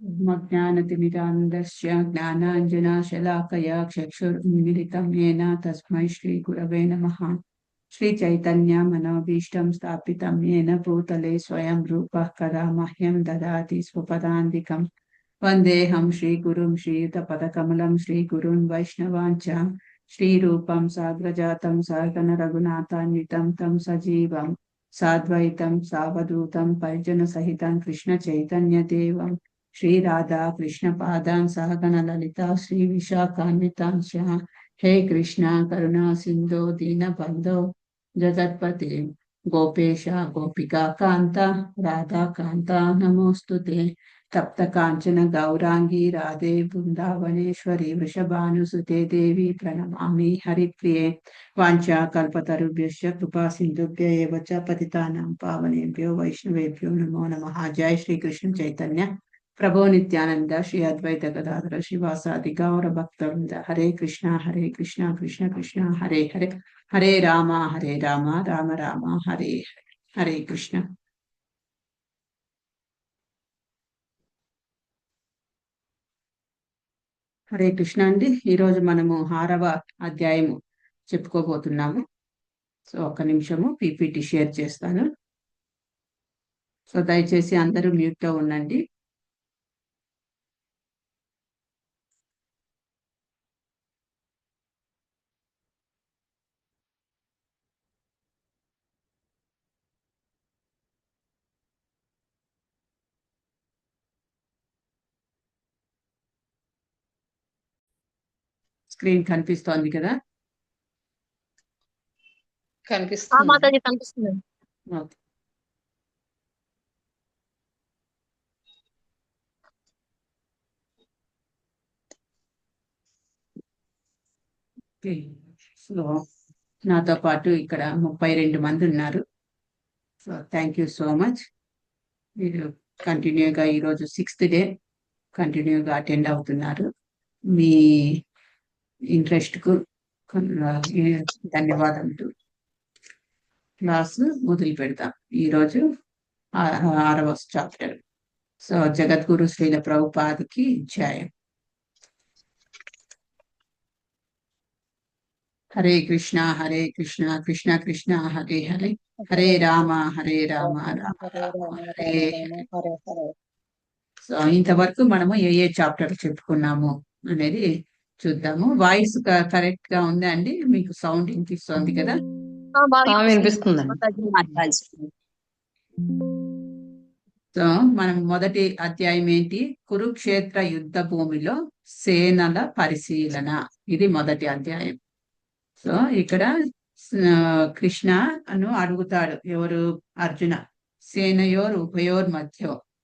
ज्ञानतिमिरान्धस्य ज्ञानाञ्जनशलाकया चक्षुरुन्मिलितं येन तस्मै श्रीगुरवे नमः। श्रीचैतन्यमनोभीष्टं स्थापितं येन भूतले स्वयं रूपः कदा मह्यं ददाति स्वपदान्तिकं। वन्देऽहं श्रीगुरुं श्रीयुतपदकमलं श्रीगुरुन् वैष्णवाञ्च श्रीरूपं साग्रजातं सहगणरघुनाथान्वितं तं सजीवं साद्वैतं सावधूतं परिजनसहितं कृष्णचैतन्यदेवं श्री राधा कृष्ण पादान सहगण ललिता श्री विशाखान्वितांश। हे कृष्णा करुणा सिंधु दीन बंधो जगत्पते गोपेश गोपिका कांता राधा कांता नमोस्तुते। तप्त कांचन गौरांगी राधे वृंदावनेश्वरी वृषभानुसुते देवी प्रणमामि हरिप्रिये। वाञ्छा कल्पतरुभ्यश्च कृपा सिन्धुभ्य एव च पतितानां पावनेभ्यो वैष्णवेभ्यो नमो नमः। जय श्री कृष्ण चैतन्य प्रभो नित्यानंद श्री अद्वैत गदाधर श्रीवासादि गौर भक्तवृंद। हरे कृष्णा कृष्ण कृष्ण हरे हरे, हरे राम राम राम हरे हरे, हरे कृष्ण। హరే కృష్ణ అండి. ఈరోజు మనము 6వ అధ్యాయము చెప్పుకోబోతున్నాము. సో ఒక్క నిమిషము పీపీటీ షేర్ చేస్తాను. సో దయచేసి అందరూ మ్యూట్ లో ఉండండి. స్క్రీన్ కనిపిస్తోంది కదా? కనిపిస్తుంది. సో నాతో పాటు ఇక్కడ 32 మంది ఉన్నారు. So thank you so much. మీరు కంటిన్యూగా ఈరోజు 6th డే కంటిన్యూగా అటెండ్ అవుతున్నారు. మీ ఇంట్రెస్ట్ కు ధన్యవాదాలు. క్లాసు మొదలు పెడతాం. ఈరోజు 6వ చాప్టర్. సో జగద్గురు శ్రీల ప్రభుపాదికి జయ. హరే కృష్ణ కృష్ణ కృష్ణ హరే హరే, హరే రామ రామ రామ హరే హరే. సో ఇంతవరకు మనము ఏ చాప్టర్ చెప్పుకున్నాము అనేది చూద్దాము. వాయిస్ కరెక్ట్ గా ఉందా అండి? మీకు సౌండ్ వినిపిస్తోంది కదా? వినిపిస్తుందండి. సో మనం మొదటి అధ్యాయం ఏంటి? కురుక్షేత్ర యుద్ధ భూమిలో సేనల పరిశీలన. ఇది మొదటి అధ్యాయం. సో ఇక్కడ కృష్ణ అను అడుగుతాడు, ఎవరు? అర్జున. సేనయోర్ ఉభయోర్ మధ్య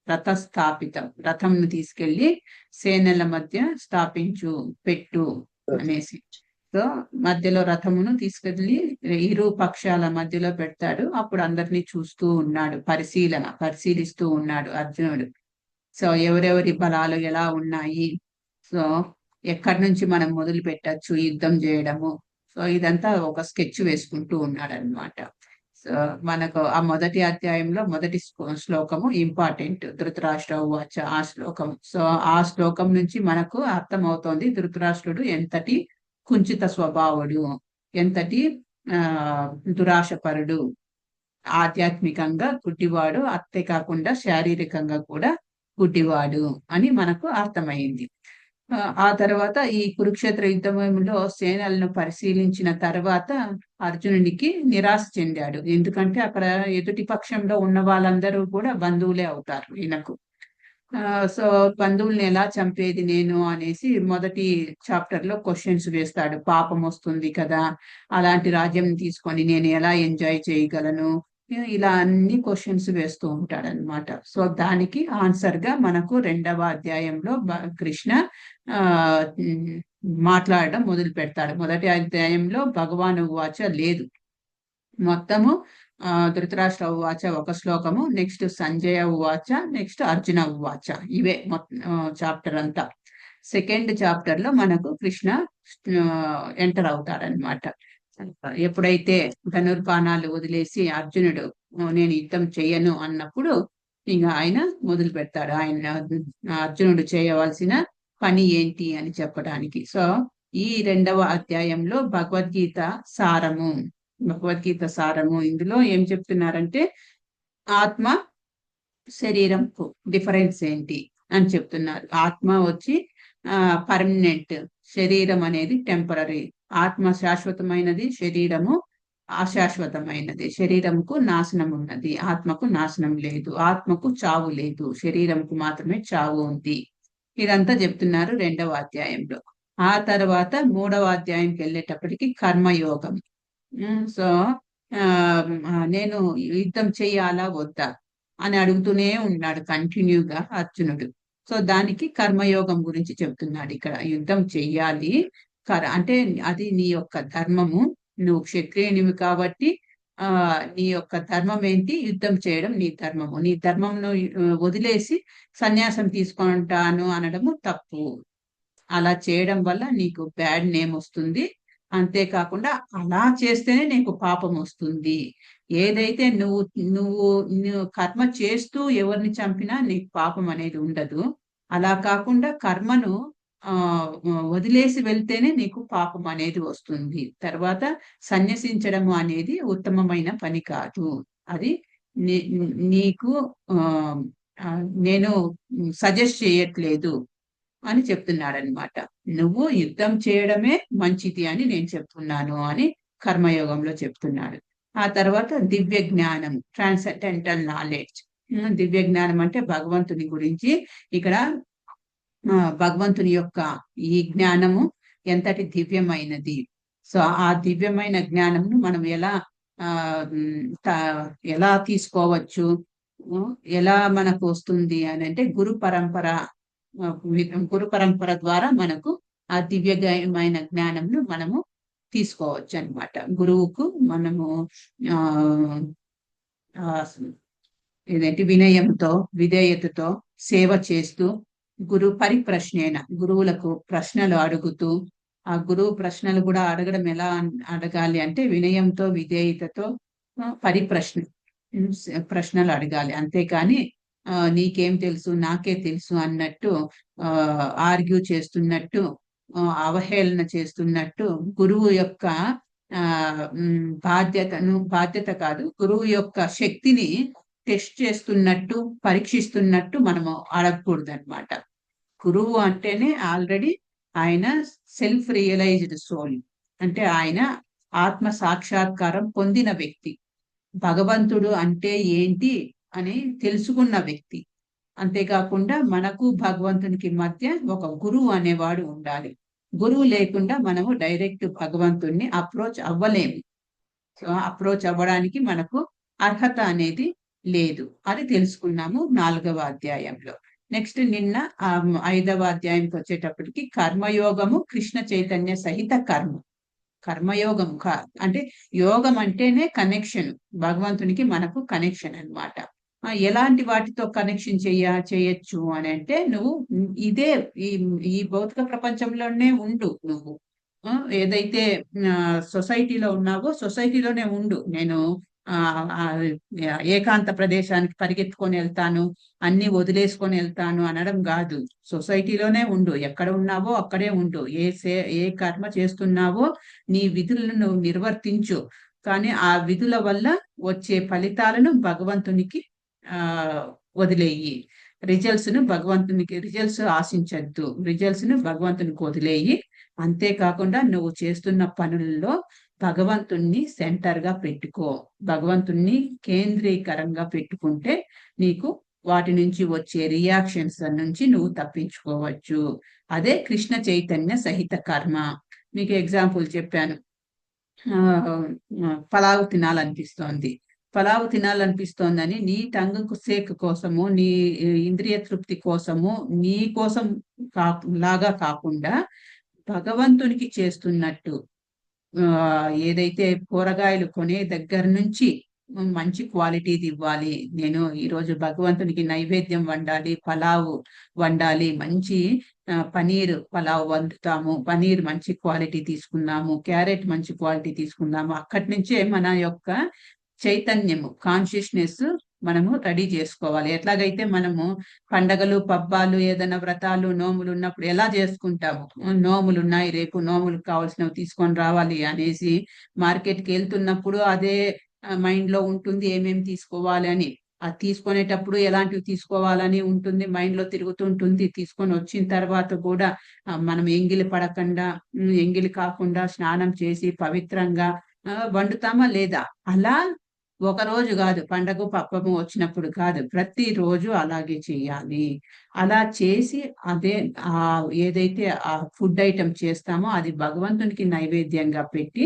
రథ స్థాపితం, రథంను తీసుకెళ్లి సేనల మధ్య స్థాపించు, పెట్టు అనేసి. సో మధ్యలో రథమును తీసుకెళ్లి ఇరు పక్షాల మధ్యలో పెడతాడు. అప్పుడు అందరినీ చూస్తూ ఉన్నాడు, పరిశీలిస్తూ ఉన్నాడు అర్జునుడు. సో ఎవరెవరి బలాలు ఎలా ఉన్నాయి, సో ఎక్కడి నుంచి మనం మొదలు పెట్టచ్చు యుద్ధం చేయడము, సో ఇదంతా ఒక స్కెచ్ వేసుకుంటూ ఉన్నాడు అనమాట. సో మనకు ఆ మొదటి అధ్యాయంలో మొదటి శ్లోకము ఇంపార్టెంట్. ధృతరాష్ట్ర ఉవాచ, ఆ శ్లోకం. సో ఆ శ్లోకం నుంచి మనకు అర్థమవుతోంది ధృతరాష్ట్రుడు ఎంతటి కుంచిత స్వభావుడు, ఎంతటి దురాశపరుడు, ఆధ్యాత్మికంగా గుడ్డివాడు, అంతే కాకుండా శారీరకంగా కూడా గుడ్డివాడు అని మనకు అర్థమైంది. ఆ తర్వాత ఈ కురుక్షేత్ర యుద్ధంలో సేనలను పరిశీలించిన తర్వాత అర్జునునికి నిరాశ చెందాడు. ఎందుకంటే అక్కడ ఎదుటి పక్షంలో ఉన్న వాళ్ళందరూ కూడా బంధువులే అవుతారు ఈయనకు. సో బంధువుల్ని ఎలా చంపేది నేను అనేసి మొదటి చాప్టర్ లో క్వశ్చన్స్ వేస్తాడు. పాపం వస్తుంది కదా, అలాంటి రాజ్యం తీసుకొని నేను ఎలా ఎంజాయ్ చేయగలను, ఇలా అన్ని క్వశ్చన్స్ వేస్తూ ఉంటాడు అనమాట. సో దానికి ఆన్సర్ గా మనకు 2వ అధ్యాయంలో కృష్ణ మాట్లాడడం మొదలు పెడతాడు. మొదటి అధ్యాయంలో భగవాన్ ఉవాచ లేదు, మొత్తము ధృతరాష్ట్ర ఉవాచ ఒక శ్లోకము, నెక్స్ట్ సంజయ ఉవాచ, నెక్స్ట్ అర్జున ఉవాచ, ఇవే చాప్టర్ అంతా. సెకండ్ చాప్టర్ లో మనకు కృష్ణ ఎంటర్ అవుతాడనమాట. ఎప్పుడైతే ధనుర్బాణాలు వదిలేసి అర్జునుడు నేను యుద్ధం చెయ్యను అన్నప్పుడు ఇంకా ఆయన మొదలు పెడతాడు. అర్జునుడు చేయవలసిన పని ఏంటి అని చెప్పడానికి. సో ఈ 2వ అధ్యాయంలో భగవద్గీత సారము ఇందులో ఏం చెప్తున్నారంటే ఆత్మ శరీరంకు డిఫరెన్స్ ఏంటి అని చెప్తున్నారు. ఆత్మ వచ్చి పర్మనెంట్, శరీరం అనేది టెంపరరీ. ఆత్మ శాశ్వతమైనది, శరీరము అశాశ్వతమైనది. శరీరంకు నాశనం ఉన్నది, ఆత్మకు నాశనం లేదు. ఆత్మకు చావు లేదు, శరీరంకు మాత్రమే చావు ఉంది. ఇదంతా చెప్తున్నారు 2వ అధ్యాయంలో. ఆ తర్వాత 3వ అధ్యాయంకి వెళ్ళేటప్పటికి కర్మయోగం. సో నేను యుద్ధం చెయ్యాలా వద్దా అని అడుగుతూనే ఉన్నాడు కంటిన్యూగా అర్జునుడు. సో దానికి కర్మయోగం గురించి చెప్తున్నాడు ఇక్కడ. యుద్ధం చెయ్యాలి, అంటే అది నీ యొక్క ధర్మము. నువ్వు క్షత్రియునివి కాబట్టి నీ యొక్క ధర్మం ఏంటి? యుద్ధం చేయడం నీ ధర్మము. నీ ధర్మంను వదిలేసి సన్యాసం తీసుకుంటాను అనడము తప్పు. అలా చేయడం వల్ల నీకు బ్యాడ్ నేమ్ వస్తుంది. అంతేకాకుండా అలా చేస్తేనే నీకు పాపం వస్తుంది. ఏదైతే నువ్వు నువ్వు కర్మ చేస్తూ ఎవరిని చంపినా నీకు పాపం అనేది ఉండదు. అలా కాకుండా కర్మను వదిలేసి వెళ్తేనే నీకు పాపం అనేది వస్తుంది. తర్వాత సన్యసించడము అనేది ఉత్తమమైన పని కాదు. అది నీకు నేను సజెస్ట్ చేయట్లేదు అని చెప్తున్నాడు అనమాట. నువ్వు యుద్ధం చేయడమే మంచిది అని నేను చెప్తున్నాను అని కర్మయోగంలో చెప్తున్నాడు. ఆ తర్వాత దివ్య జ్ఞానం, ట్రాన్సెండెంటల్ నాలెడ్జ్. దివ్య జ్ఞానం అంటే భగవంతుని గురించి. ఇక్కడ భగవంతుని యొక్క ఈ జ్ఞానము ఎంతటి దివ్యమైనది. సో ఆ దివ్యమైన జ్ఞానంను మనం ఎలా తీసుకోవచ్చు, ఎలా మనకు వస్తుంది అని అంటే గురు పరంపర ద్వారా మనకు ఆ దివ్యమైన జ్ఞానంను మనము తీసుకోవచ్చు అన్నమాట. గురువుకు మనము వినయంతో, విధేయతతో సేవ చేస్తూ, పరిప్రశ్నేన, గురువులకు ప్రశ్నలు అడుగుతూ, ఆ గురువు ప్రశ్నలు కూడా అడగడం ఎలా అడగాలి అంటే వినయంతో, విధేయతతో ప్రశ్నలు అడగాలి. అంతేకాని నీకేం తెలుసు, నాకే తెలుసు అన్నట్టు ఆర్గ్యూ చేస్తున్నట్టు, అవహేళన చేస్తున్నట్టు, గురువు యొక్క బాధ్యత కాదు, గురువు యొక్క శక్తిని టెస్ట్ చేస్తున్నట్టు, పరీక్షిస్తున్నట్టు మనము అడగకూడదు అనమాట. గురువు అంటేనే ఆల్రెడీ ఆయన సెల్ఫ్ రియలైజ్డ్ సోల్, అంటే ఆయన ఆత్మ సాక్షాత్కారం పొందిన వ్యక్తి. భగవంతుడు అంటే ఏంటి అని తెలుసుకున్న వ్యక్తి. అంతేకాకుండా మనకు భగవంతునికి మధ్య ఒక గురువు అనేవాడు ఉండాలి. గురువు లేకుండా మనము డైరెక్ట్ భగవంతుణ్ణి అప్రోచ్ అవ్వలేము. సో అప్రోచ్ అవ్వడానికి మనకు అర్హత అనేది లేదు. అది తెలుసుకున్నాము 4వ అధ్యాయంలో. నెక్స్ట్ నిన్న 5వ అధ్యాయంకి వచ్చేటప్పటికి కర్మయోగము, కృష్ణ చైతన్య సహిత కర్మయోగం అంటే యోగం అంటేనే కనెక్షన్, భగవంతునికి మనకు కనెక్షన్ అన్నమాట. ఎలాంటి వాటితో కనెక్షన్ చేయొచ్చు అని అంటే, నువ్వు ఇదే ఈ భౌతిక ప్రపంచంలోనే ఉండు. నువ్వు ఏదైతే సొసైటీలో ఉన్నావో సొసైటీలోనే ఉండు. నేను ఏకాంత ప్రదేశానికి పరిగెత్తుకొని వెళ్తాను, అన్ని వదిలేసుకొని వెళ్తాను అనడం కాదు. సొసైటీలోనే ఉండు, ఎక్కడ ఉన్నావో అక్కడే ఉండు. ఏ కర్మ చేస్తున్నావో నీ విధులను నువ్వు నిర్వర్తించు. కానీ ఆ విధుల వల్ల వచ్చే ఫలితాలను భగవంతునికి వదిలేయి. రిజల్ట్స్ ఆశించద్దు. రిజల్ట్స్ ను భగవంతునికి వదిలేయి. అంతేకాకుండా నువ్వు చేస్తున్న పనుల్లో భగవంతుణ్ణి సెంటర్ గా పెట్టుకో. భగవంతుణ్ణి కేంద్రీకరంగా పెట్టుకుంటే నీకు వాటి నుంచి వచ్చే రియాక్షన్స్ నుంచి నువ్వు తప్పించుకోవచ్చు. అదే కృష్ణ చైతన్య సహిత కర్మ. మీకు ఎగ్జాంపుల్ చెప్పాను. పలావు తినాలనిపిస్తోందని నీ టంగుకు సేక్ కోసము, నీ ఇంద్రియ తృప్తి కోసము, నీ కోసం లాగా కాకుండా భగవంతునికి చేస్తున్నట్టు, ఏదైతే కూరగాయలు కొనే దగ్గర నుంచి మంచి క్వాలిటీది ఇవ్వాలి. నేను ఈరోజు భగవంతునికి నైవేద్యం వండాలి, పలావు వండాలి, మంచి పనీర్ పలావ్ వండుతాము, పనీర్ మంచి క్వాలిటీ తీసుకున్నాము, క్యారెట్ మంచి క్వాలిటీ తీసుకున్నాము. అక్కడి నుంచే మన యొక్క చైతన్యము, కాన్షియస్నెస్ మనము రెడీ చేసుకోవాలి. ఎట్లాగైతే మనము పండగలు పబ్బాలు ఏదైనా వ్రతాలు నోములు ఉన్నప్పుడు ఎలా చేసుకుంటాము, నోములు ఉన్నాయి రేపు నోములకు కావాల్సినవి తీసుకొని రావాలి అనేసి మార్కెట్కి వెళ్తున్నప్పుడు అదే మైండ్ లో ఉంటుంది ఏమేమి తీసుకోవాలి అని. అది తీసుకునేటప్పుడు ఎలాంటివి తీసుకోవాలని ఉంటుంది, మైండ్ లో తిరుగుతుంటుంది. తీసుకొని వచ్చిన తర్వాత కూడా మనం ఎంగిలి పడకుండా, ఎంగిలి కాకుండా స్నానం చేసి పవిత్రంగా వండుతామా లేదా? అలా ఒక రోజు కాదు, పండగ పబ్బము వచ్చినప్పుడు కాదు, ప్రతిరోజు అలాగే చేయాలి. అలా చేసి అదే ఏదైతే ఆ ఫుడ్ ఐటమ్ చేస్తామో అది భగవంతునికి నైవేద్యంగా పెట్టి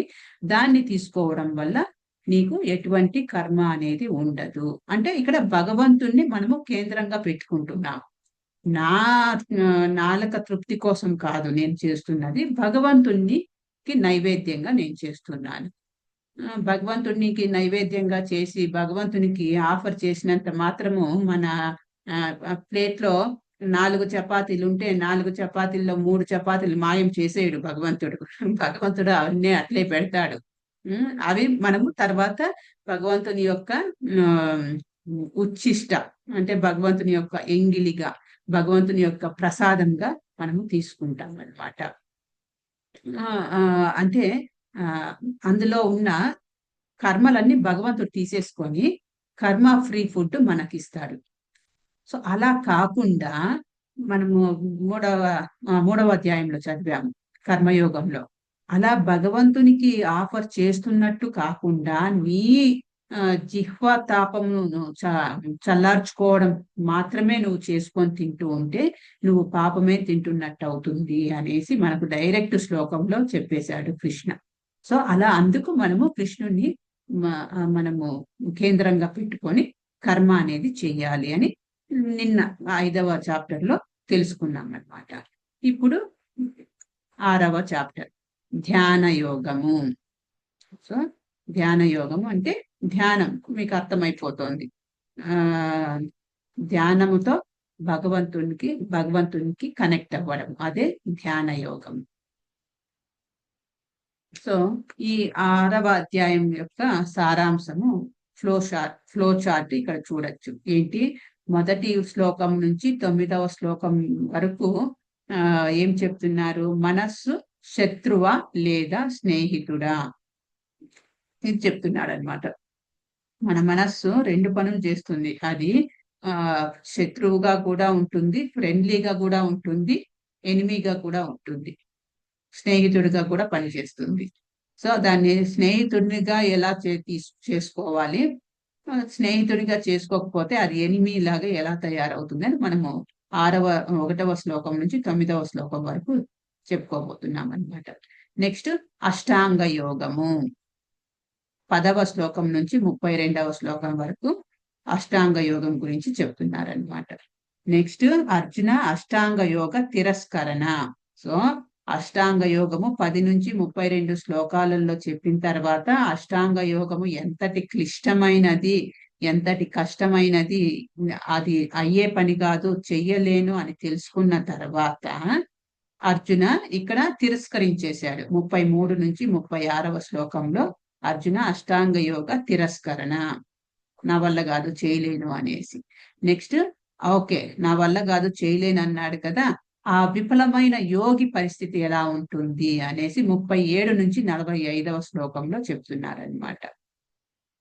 దాన్ని తీసుకోవడం వల్ల నీకు ఎటువంటి కర్మ అనేది ఉండదు. అంటే ఇక్కడ భగవంతుణ్ణి మనము కేంద్రంగా పెట్టుకుంటున్నాం. నా నాలుక తృప్తి కోసం కాదు నేను చేస్తున్నది, భగవంతునికి నైవేద్యంగా నేను చేస్తున్నాను. భగవంతునికి నైవేద్యంగా చేసి భగవంతునికి ఆఫర్ చేసినంత మాత్రము మన ప్లేట్లో 4 చపాతీలు ఉంటే 4 చపాతీల్లో 3 చపాతీలు మాయం చేసేయడు భగవంతుడు. భగవంతుడు అవన్నీ అట్లే పెడతాడు. అవి మనము తర్వాత భగవంతుని యొక్క ఉచ్ఛిష్ట అంటే భగవంతుని యొక్క ఎంగిలిగా, భగవంతుని యొక్క ప్రసాదంగా మనము తీసుకుంటాం అన్నమాట. అంటే అందులో ఉన్న కర్మలన్నీ భగవంతుడు తీసేసుకొని కర్మ ఫ్రీ ఫుడ్ మనకిస్తాడు. సో అలా కాకుండా మనము మూడవ అధ్యాయంలో చదివాము కర్మయోగంలో. అలా భగవంతునికి ఆఫర్ చేస్తున్నట్టు కాకుండా నీ జిహ్వ తాపమును చల్లార్చుకోవడం మాత్రమే నువ్వు చేసుకొని తింటూ ఉంటే నువ్వు పాపమే తింటున్నట్టు అవుతుంది అనేసి మనకు డైరెక్ట్ శ్లోకంలో చెప్పేశాడు కృష్ణ. సో అలా అందుకు మనము కృష్ణుని మనము కేంద్రంగా పెట్టుకొని కర్మ అనేది చెయ్యాలి అని నిన్న 5వ చాప్టర్ లో తెలుసుకున్నాం అన్నమాట. ఇప్పుడు 6వ చాప్టర్ ధ్యాన యోగము. సో ధ్యాన యోగము అంటే ధ్యానం మీకు అర్థమైపోతుంది. ధ్యానముతో భగవంతునికి కనెక్ట్ అవ్వడం, అదే ధ్యాన యోగం. సో ఈ 6వ అధ్యాయం యొక్క సారాంశము ఫ్లో చార్ట్ ఇక్కడ చూడొచ్చు. ఏంటి, మొదటి శ్లోకం నుంచి 9వ శ్లోకం వరకు ఏం చెప్తున్నారు? మనస్సు శత్రువా లేదా స్నేహితుడా ఇది చెప్తున్నాడు అనమాట. మన మనస్సు 2 పనులు చేస్తుంది. అది శత్రువుగా కూడా ఉంటుంది, ఫ్రెండ్లీగా కూడా ఉంటుంది, ఎనిమీగా కూడా ఉంటుంది, స్నేహితుడిగా కూడా పనిచేస్తుంది. సో దాన్ని స్నేహితుడిగా ఎలా చేసుకోవాలి, స్నేహితుడిగా చేసుకోకపోతే అది ఎనిమీ లాగా ఎలా తయారవుతుంది అని మనము 1వ శ్లోకం నుంచి 9వ శ్లోకం వరకు చెప్పుకోబోతున్నాం అన్నమాట. నెక్స్ట్ అష్టాంగ యోగము 10వ శ్లోకం నుంచి 32వ శ్లోకం వరకు అష్టాంగ యోగం గురించి చెప్తున్నారనమాట. నెక్స్ట్ అర్జున అష్టాంగ యోగ తిరస్కరణ. సో అష్టాంగ యోగము 10 నుంచి 32 శ్లోకాలలో చెప్పిన తర్వాత అష్టాంగ యోగము ఎంతటి క్లిష్టమైనది, ఎంతటి కష్టమైనది, అది అయ్యే పని కాదు, చెయ్యలేను అని తెలుసుకున్న తర్వాత అర్జున ఇక్కడ తిరస్కరించేశాడు. 33 నుంచి 36వ శ్లోకంలో అర్జున అష్టాంగ యోగ తిరస్కరణ, నా వల్ల కాదు చేయలేను అనేసి. నెక్స్ట్ ఓకే నా వల్ల కాదు చేయలేను అన్నాడు కదా, ఆ విఫలమైన యోగి పరిస్థితి ఎలా ఉంటుంది అనేసి 37 నుంచి 45వ శ్లోకంలో చెప్తున్నారనమాట.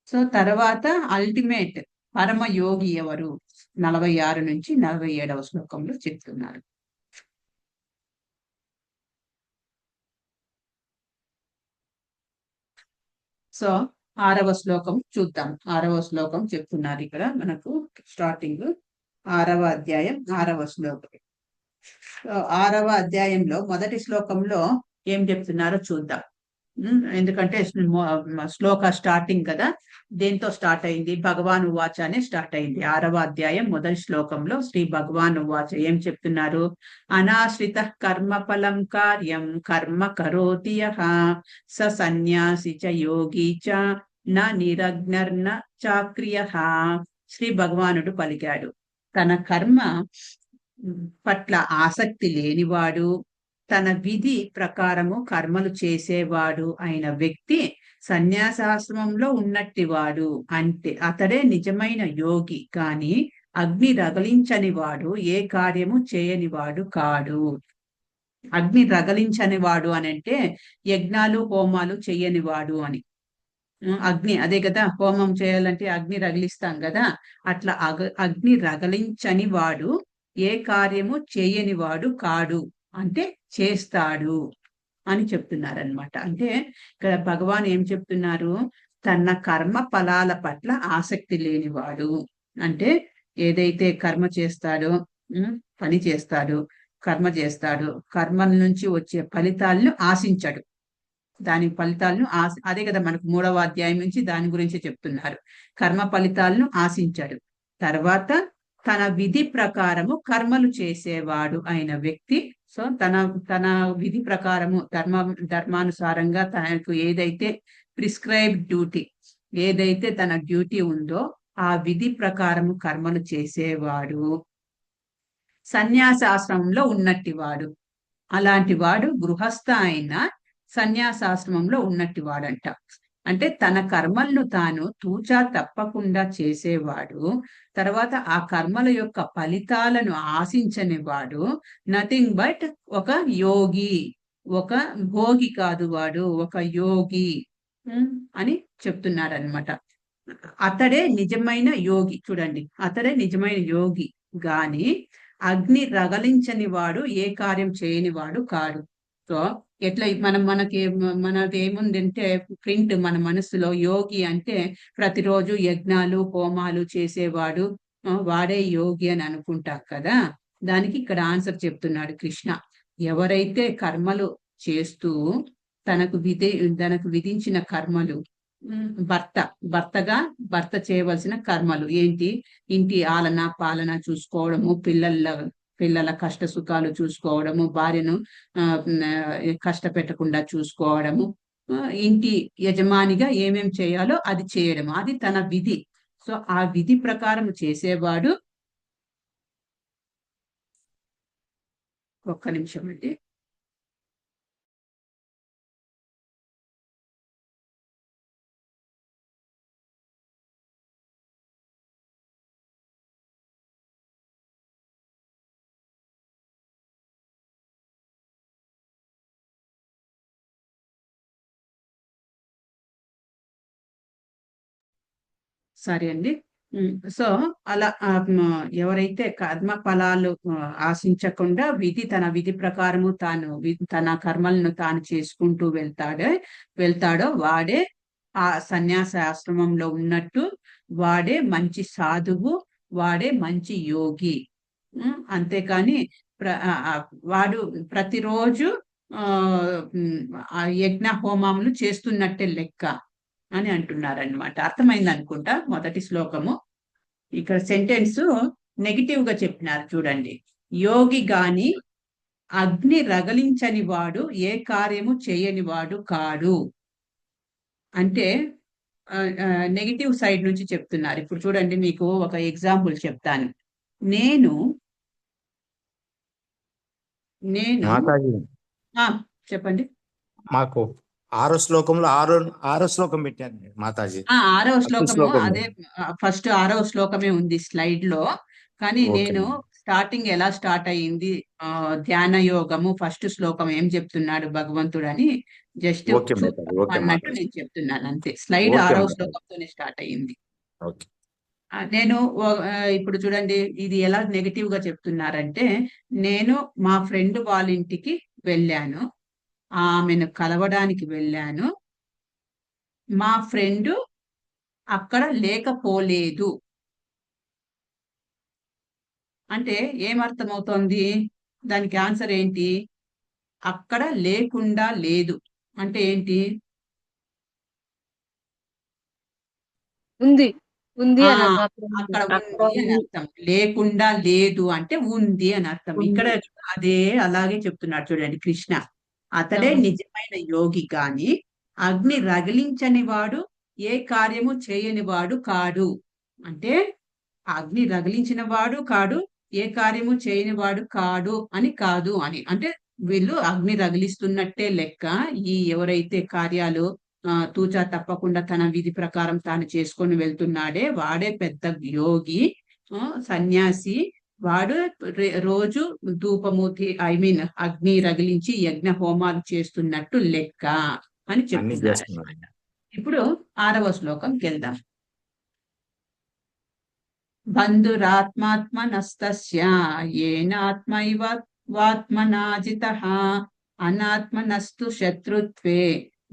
సో తర్వాత అల్టిమేట్ పరమ యోగి ఎవరు 46 నుంచి 47వ శ్లోకంలో చెప్తున్నారు. సో 6వ శ్లోకం చూద్దాం. 6వ శ్లోకం చెప్తున్నారు ఇక్కడ మనకు స్టార్టింగ్ 6వ అధ్యాయం 6వ శ్లోకం. 6వ అధ్యాయంలో మొదటి శ్లోకంలో ఏం చెప్తున్నారో చూద్దాం. ఎందుకంటే శ్లోక స్టార్టింగ్ కదా, దేంతో స్టార్ట్ అయింది? భగవాన్ ఉవాచ అనే స్టార్ట్ అయింది. 6వ అధ్యాయం మొదటి శ్లోకంలో శ్రీ భగవాన్ ఉవాచ ఏం చెప్తున్నారు? అనాశ్రిత కర్మ ఫలం కార్యం కర్మ కరోతి యః స సన్యాసి చ యోగి చ న నిరగ్నర్న చాక్రియః. శ్రీ భగవానుడు పలికాడు, తన కర్మ పట్ల ఆసక్తి లేనివాడు, తన విధి ప్రకారము కర్మలు చేసేవాడు అయిన వ్యక్తి సన్యాసాశ్రమంలో ఉన్నట్టివాడు అంటే అతడే నిజమైన యోగి, కాని అగ్ని రగిలించని వాడు ఏ కార్యము చేయనివాడు కాడు. అగ్ని రగిలించని వాడు అని అంటే యజ్ఞాలు హోమాలు చెయ్యని వాడు అని. అగ్ని అదే కదా, హోమం చేయాలంటే అగ్ని రగిలిస్తాం కదా, అట్లా అగ్ని రగిలించని వాడు ఏ కార్యము చేయని వాడు కాడు అంటే చేస్తాడు అని చెప్తున్నారనమాట. అంటే ఇక్కడ భగవాన్ ఏం చెప్తున్నారు, తన కర్మ ఫలాల పట్ల ఆసక్తి లేనివాడు అంటే ఏదైతే కర్మ చేస్తాడో, పని చేస్తాడు, కర్మ చేస్తాడు, కర్మల నుంచి వచ్చే ఫలితాలను ఆశించడు. దాని ఫలితాలను అదే కదా మనకు 3వ అధ్యాయం నుంచి దాని గురించి చెప్తున్నారు. కర్మ ఫలితాలను ఆశించాడు. తర్వాత తన విధి ప్రకారము కర్మలు చేసేవాడు అయిన వ్యక్తి. సో తన తన విధి ప్రకారము ధర్మానుసారంగా తనకు ఏదైతే ప్రిస్క్రైబ్డ్ డ్యూటీ, ఏదైతే తన డ్యూటీ ఉందో ఆ విధి ప్రకారము కర్మలు చేసేవాడు సన్యాసాశ్రమంలో ఉన్నట్టివాడు. అలాంటి వాడు గృహస్థ అయిన సన్యాసాశ్రమంలో ఉన్నట్టు వాడంట. అంటే తన కర్మలను తాను తూచా తప్పకుండా చేసేవాడు, తర్వాత ఆ కర్మల యొక్క ఫలితాలను ఆశించని వాడు, నథింగ్ బట్ ఒక యోగి, ఒక భోగి కాదు, వాడు ఒక యోగి అని చెప్తున్నారనమాట. అతడే నిజమైన యోగి. చూడండి, అతడే నిజమైన యోగి గాని అగ్ని రగలించని వాడు ఏ కార్యం చేయని వాడు కాడు. సో ఎట్లా మనది ఏముందంటే ప్రింట్ మన మనసులో, యోగి అంటే ప్రతిరోజు యజ్ఞాలు హోమాలు చేసేవాడు వాడే యోగి అని అనుకుంటాం కదా. దానికి ఇక్కడ ఆన్సర్ చెప్తున్నాడు కృష్ణ. ఎవరైతే కర్మలు చేస్తూ తనకు విధించిన కర్మలు, భర్త చేయవలసిన కర్మలు ఏంటి, ఇంటి ఆలన పాలన చూసుకోవడము, పిల్లల కష్ట సుఖాలు చూసుకోవడము, భార్యను కష్టపెట్టకుండా చూసుకోవడము, ఇంటి యజమానిగా ఏమేం చేయాలో అది చేయడము, అది తన విధి. సో ఆ విధి ప్రకారం చేసేవాడు. ఒక్క నిమిషం అండి. సరే అండి. సో అలా ఎవరైతే కర్మ ఫలాలు ఆశించకుండా తన విధి ప్రకారము తన కర్మలను తాను చేసుకుంటూ వెళ్తాడో వాడే ఆ సన్యాస ఆశ్రమంలో ఉన్నట్టు, వాడే మంచి సాధువు, వాడే మంచి యోగి. అంతేకాని వాడు ప్రతిరోజు యజ్ఞ హోమములు చేస్తున్నట్టే లెక్క అని అంటున్నారనమాట. అర్థమైంది అనుకుంటా మొదటి శ్లోకము. ఇక్కడ సెంటెన్స్ నెగిటివ్ గా చెప్పినారు చూడండి. యోగి గాని అగ్ని రగలించని వాడు ఏ కార్యము చేయని వాడు కాడు అంటే నెగిటివ్ సైడ్ నుంచి చెప్తున్నారు. ఇప్పుడు చూడండి, మీకు ఒక ఎగ్జాంపుల్ చెప్తాను. నేను చెప్పండి. మాకు 6వ శ్లోకం పెట్టారు మాతాజీ. 6వ శ్లోకము అదే, ఫస్ట్ 6వ శ్లోకమే ఉంది స్లైడ్ లో. కానీ నేను స్టార్టింగ్ ఎలా స్టార్ట్ అయ్యింది, ధ్యాన యోగము ఫస్ట్ శ్లోకం ఏం చెప్తున్నాడు భగవంతుడు అని జస్ట్ అన్నట్టు నేను చెప్తున్నాను అంతే. స్లైడ్ 6వ శ్లోకంతోనే స్టార్ట్ అయ్యింది. నేను ఇప్పుడు చూడండి, ఇది ఎలా నెగిటివ్ గా చెప్తున్నారంటే, నేను మా ఫ్రెండ్ వాళ్ళ ఇంటికి వెళ్ళాను, ఆమెను కలవడానికి వెళ్ళాను, మా ఫ్రెండ్ అక్కడ లేకపోలేదు అంటే ఏమర్థమవుతోంది? దానికి ఆన్సర్ ఏంటి? అక్కడ లేకుండా లేదు అంటే ఏంటి? ఉంది అక్కడ ఉంది అని అర్థం. లేకుండా లేదు అంటే ఉంది అని అర్థం. ఇక్కడ అదే అలాగే చెప్తున్నాడు చూడండి కృష్ణ. అతడే నిజమైన యోగి కాని అగ్ని రగిలించని వాడు ఏ కార్యము చేయని వాడు కాడు. అంటే అగ్ని రగిలించిన వాడు కాడు, ఏ కార్యము చేయని వాడు కాడు అని కాదు అని. అంటే వీళ్ళు అగ్ని రగిలిస్తున్నట్టే లెక్క, ఈ ఎవరైతే కార్యాలు తూచా తప్పకుండా తన విధి ప్రకారం తాను చేసుకొని వెళ్తున్నాడే వాడే పెద్ద యోగి, సన్యాసి. వాడు రోజు ధూపమూర్తి అగ్ని రగిలించి యజ్ఞ హోమాలు చేస్తున్నట్టు లెక్క అని అన్ని చెప్తున్నారు. చేస్తున్నారు. ఇప్పుడు 6వ శ్లోకంకి వెళ్దాం. బంధురాత్మాత్మనస్తస్య ఏనాత్మైవ వాత్మనాజితః అనాత్మనస్తు శత్రుత్వే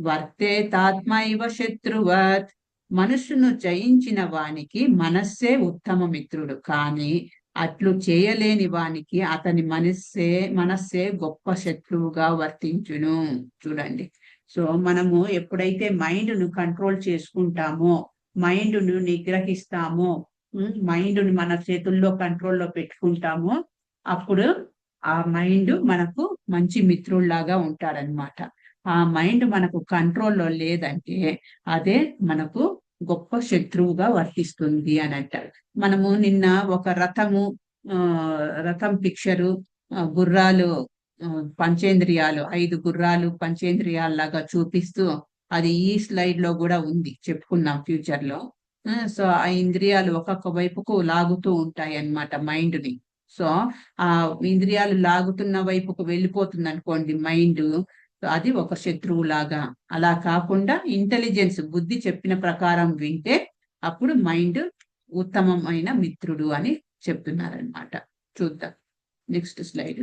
వర్తేతాత్మైవ శత్రువత్. మనస్సును జయించిన వానికి మనస్సే ఉత్తమ మిత్రుడు, కానీ అట్లు చేయలేని వానికి అతని మనస్సే గొప్ప శత్రువుగా వర్తించును. చూడండి, సో మనము ఎప్పుడైతే మైండ్ను కంట్రోల్ చేసుకుంటామో, మైండ్ను నిగ్రహిస్తామో, మైండ్ని మన చేతుల్లో కంట్రోల్లో పెట్టుకుంటామో, అప్పుడు ఆ మైండ్ మనకు మంచి మిత్రుల్లాగా ఉంటాడనమాట. ఆ మైండ్ మనకు కంట్రోల్లో లేదంటే అదే మనకు గొప్ప శత్రువుగా వర్తిస్తుంది అని అంటారు. మనము నిన్న ఒక రథం పిక్చరు, గుర్రాలు పంచేంద్రియాలు, 5 గుర్రాలు పంచేంద్రియాల్లాగా చూపిస్తూ, అది ఈ స్లైడ్ లో కూడా ఉంది, చెప్పుకున్నాం ఫ్యూచర్ లో. సో ఆ ఇంద్రియాలు ఒక్కొక్క వైపుకు లాగుతూ ఉంటాయి అన్నమాట మైండ్ ని. సో ఆ ఇంద్రియాలు లాగుతున్న వైపుకు వెళ్ళిపోతుంది అనుకోండి మైండ్, అది ఒక శత్రువు లాగా. అలా కాకుండా ఇంటెలిజెన్స్, బుద్ధి చెప్పిన ప్రకారం వింటే అప్పుడు మైండ్ ఉత్తమమైన మిత్రుడు అని చెప్తున్నారనమాట. చూద్దాం నెక్స్ట్ స్లైడ్.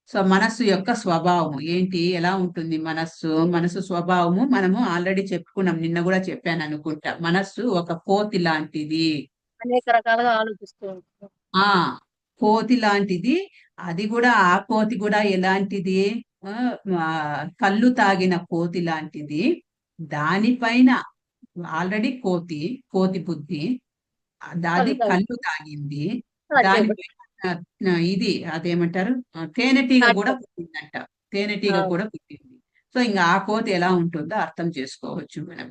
సో మనస్సు యొక్క స్వభావము ఏంటి, ఎలా ఉంటుంది మనస్సు స్వభావము మనము ఆల్రెడీ చెప్పుకున్నాం, నిన్న కూడా చెప్పాను అనుకుంటా. మనస్సు ఒక కోతి లాంటిది, అనేక రకాలుగా ఆలోచిస్తూ ఉంటాం. కోతి లాంటిది. అది కూడా ఆ కోతి కూడా ఎలాంటిది, కళ్ళు తాగిన కోతి లాంటిది. దానిపైన ఆల్రెడీ కోతి బుద్ధి, అది కళ్ళు తాగింది. దానిపైన ఇది అదేమంటారు, తేనెటీగ కూడా పుట్టిందంట. తేనెటీగ కూడా పుట్టింది. సో ఇంకా ఆ కోతి ఎలా ఉంటుందో అర్థం చేసుకోవచ్చు మనం.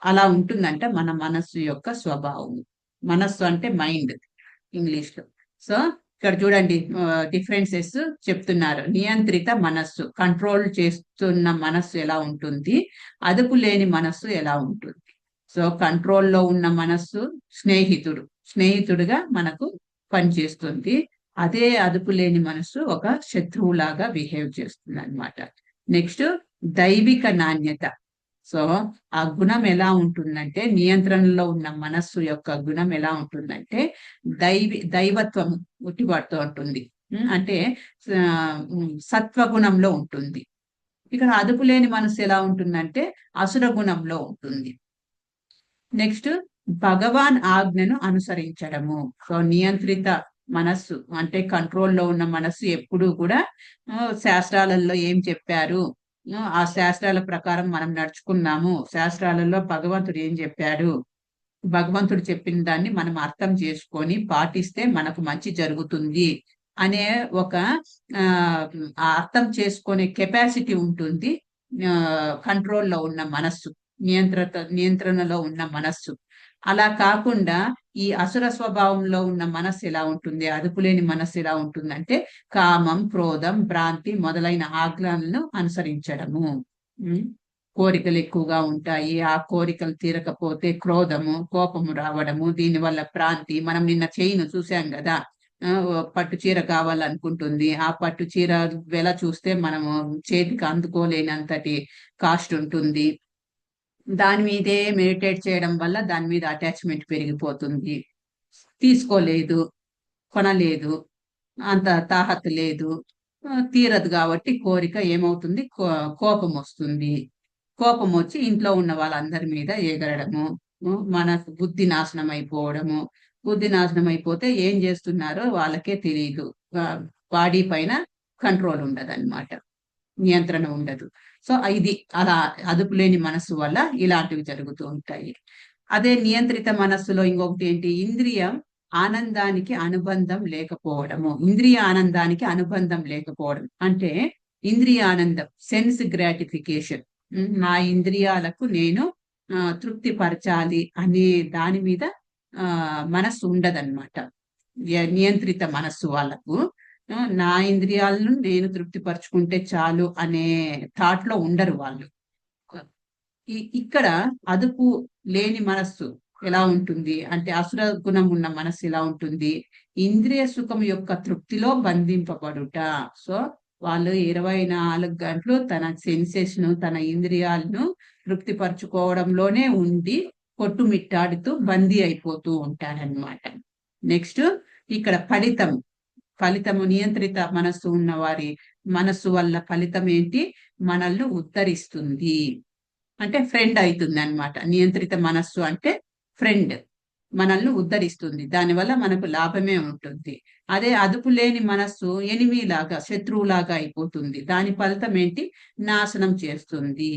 అలా ఉంటుందంట మన మనస్సు యొక్క స్వభావం. మనస్సు అంటే మైండ్ ఇంగ్లీష్ లో. సో ఇక్కడ చూడండి డిఫరెన్సెస్ చెప్తున్నారు. నియంత్రిత మనస్సు, కంట్రోల్ చేస్తున్న మనస్సు ఎలా ఉంటుంది, అదుపు లేని మనస్సు ఎలా ఉంటుంది. సో కంట్రోల్లో ఉన్న మనస్సు స్నేహితుడుగా మనకు పనిచేస్తుంది. అదే అదుపు లేని మనస్సు ఒక శత్రువులాగా బిహేవ్ చేస్తుంది అన్నమాట. నెక్స్ట్ దైవిక నాణ్యత. సో ఆ గుణం ఎలా ఉంటుందంటే, నియంత్రణలో ఉన్న మనస్సు యొక్క గుణం ఎలా ఉంటుందంటే దైవత్వం ఉట్టిపడుతూ ఉంటుంది, అంటే సత్వగుణంలో ఉంటుంది. ఇక్కడ అదుపు లేని మనస్సు ఎలా ఉంటుందంటే అసుర గుణంలో ఉంటుంది. నెక్స్ట్ భగవాన్ ఆజ్ఞను అనుసరించడము. సో నియంత్రిత మనస్సు అంటే కంట్రోల్లో ఉన్న మనస్సు ఎప్పుడూ కూడా శాస్త్రాలలో ఏం చెప్పారు, ఆ శాస్త్రాల ప్రకారం మనం నడుచుకున్నాము, శాస్త్రాలలో భగవంతుడు ఏం చెప్పాడు, భగవంతుడు చెప్పిన దాన్ని మనం అర్థం చేసుకొని పాటిస్తే మనకు మంచి జరుగుతుంది అనే ఒక అర్థం చేసుకునే కెపాసిటీ ఉంటుంది కంట్రోల్లో ఉన్న మనస్సు, నియంత్రణలో ఉన్న మనస్సు. అలా కాకుండా ఈ అసుర స్వభావంలో ఉన్న మనస్సు ఎలా ఉంటుంది, అదుపులేని మనస్సు ఎలా ఉంటుందంటే కామం, క్రోధం, భ్రాంతి మొదలైన ఆజ్ఞలను అనుసరించడము. కోరికలు ఎక్కువగా ఉంటాయి, ఆ కోరికలు తీరకపోతే కోపము రావడము, దీనివల్ల భ్రాంతి. మనం నిన్న చైన్ చూసాం కదా, పట్టు చీర కావాలనుకుంటుంది, ఆ పట్టు చీర వెల చూస్తే మనము చేతికి అందుకోలేనంతటి కాస్ట్ ఉంటుంది. దాని మీదే మెడిటేట్ చేయడం వల్ల దాని మీద అటాచ్మెంట్ పెరిగిపోతుంది, తీసుకోలేదు, కొనలేదు, అంత తాహత్ లేదు, తీరదు. కాబట్టి కోరిక ఏమవుతుంది, కోపం వస్తుంది. కోపం వచ్చి ఇంట్లో ఉన్న వాళ్ళందరి మీద ఎగరడము, మన బుద్ధి నాశనం అయిపోవడము. బుద్ధి నాశనం అయిపోతే ఏం చేస్తున్నారో వాళ్ళకే తెలియదు, బాడీ పైన కంట్రోల్ ఉండదు అన్నమాట, నియంత్రణ ఉండదు. సో ఇది అలా అదుపు లేని మనస్సు వల్ల ఇలాంటివి జరుగుతూ ఉంటాయి. అదే నియంత్రిత మనస్సులో ఇంకొకటి ఏంటి, ఇంద్రియం ఆనందానికి అనుబంధం లేకపోవడము. ఇంద్రియ ఆనందానికి అనుబంధం లేకపోవడం అంటే ఇంద్రియ ఆనందం, సెన్స్ గ్రాటిఫికేషన్, నా ఇంద్రియాలకు నేను తృప్తి పరచాలి అనే దాని మీద మనస్సు ఉండదన్నమాట. నియంత్రిత మనస్సు వాళ్ళకు నా ఇంద్రియాలను నేను తృప్తిపరచుకుంటే చాలు అనే థాట్ లో ఉండరు వాళ్ళు. ఇక్కడ అదుపు లేని మనస్సు ఎలా ఉంటుంది అంటే అసుర గుణం ఉన్న మనస్సు ఎలా ఉంటుంది, ఇంద్రియ సుఖం యొక్క తృప్తిలో బంధింపబడుట. సో వాళ్ళు 24 గంటలు తన సెన్సేషన్ తన ఇంద్రియాలను తృప్తిపరచుకోవడంలోనే ఉండి కొట్టుమిట్టాడుతూ బందీ అయిపోతూ ఉంటారన్నమాట. నెక్స్ట్ ఇక్కడ ఫలితము నియంత్రిత మనస్సు ఉన్న వారి మనస్సు వల్ల ఫలితం ఏంటి, మనల్ని ఉద్ధరిస్తుంది అంటే ఫ్రెండ్ అవుతుంది అన్నమాట. నియంత్రిత మనస్సు అంటే ఫ్రెండ్, మనల్ని ఉద్ధరిస్తుంది, దానివల్ల మనకు లాభమే ఉంటుంది. అదే అదుపు లేని మనస్సు ఎనిమిలాగా శత్రువులాగా అయిపోతుంది, దాని ఫలితం ఏంటి, నాశనం చేస్తుంది.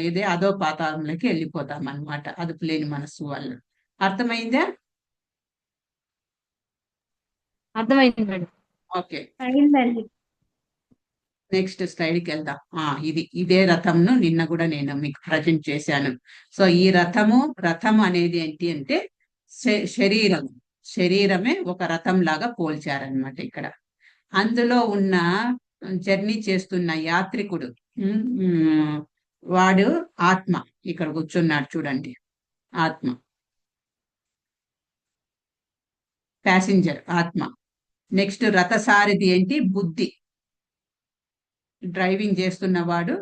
ఇదే అదో పాతాళంలోకి వెళ్ళిపోతాం అన్నమాట అదుపు లేని మనస్సు వల్ల. అర్థమైందా? అర్థమైంది మేడం. ఓకే, అయిందండి. నెక్స్ట్ స్లైడ్కి వెళ్దాం. ఇదే రథంను నిన్న కూడా నేను మీకు ప్రజెంట్ చేశాను. సో ఈ రథం అనేది ఏంటి అంటే శరీరమే ఒక రథం లాగా పోల్చారనమాట ఇక్కడ. అందులో ఉన్న జర్నీ చేస్తున్న యాత్రికుడు వాడు ఆత్మ, ఇక్కడ కూర్చున్నాడు చూడండి, ఆత్మ, ప్యాసింజర్ ఆత్మ. నెక్స్ట్ రథసారథి ఏంటి, బుద్ధి, డ్రైవింగ్ చేస్తున్నవాడు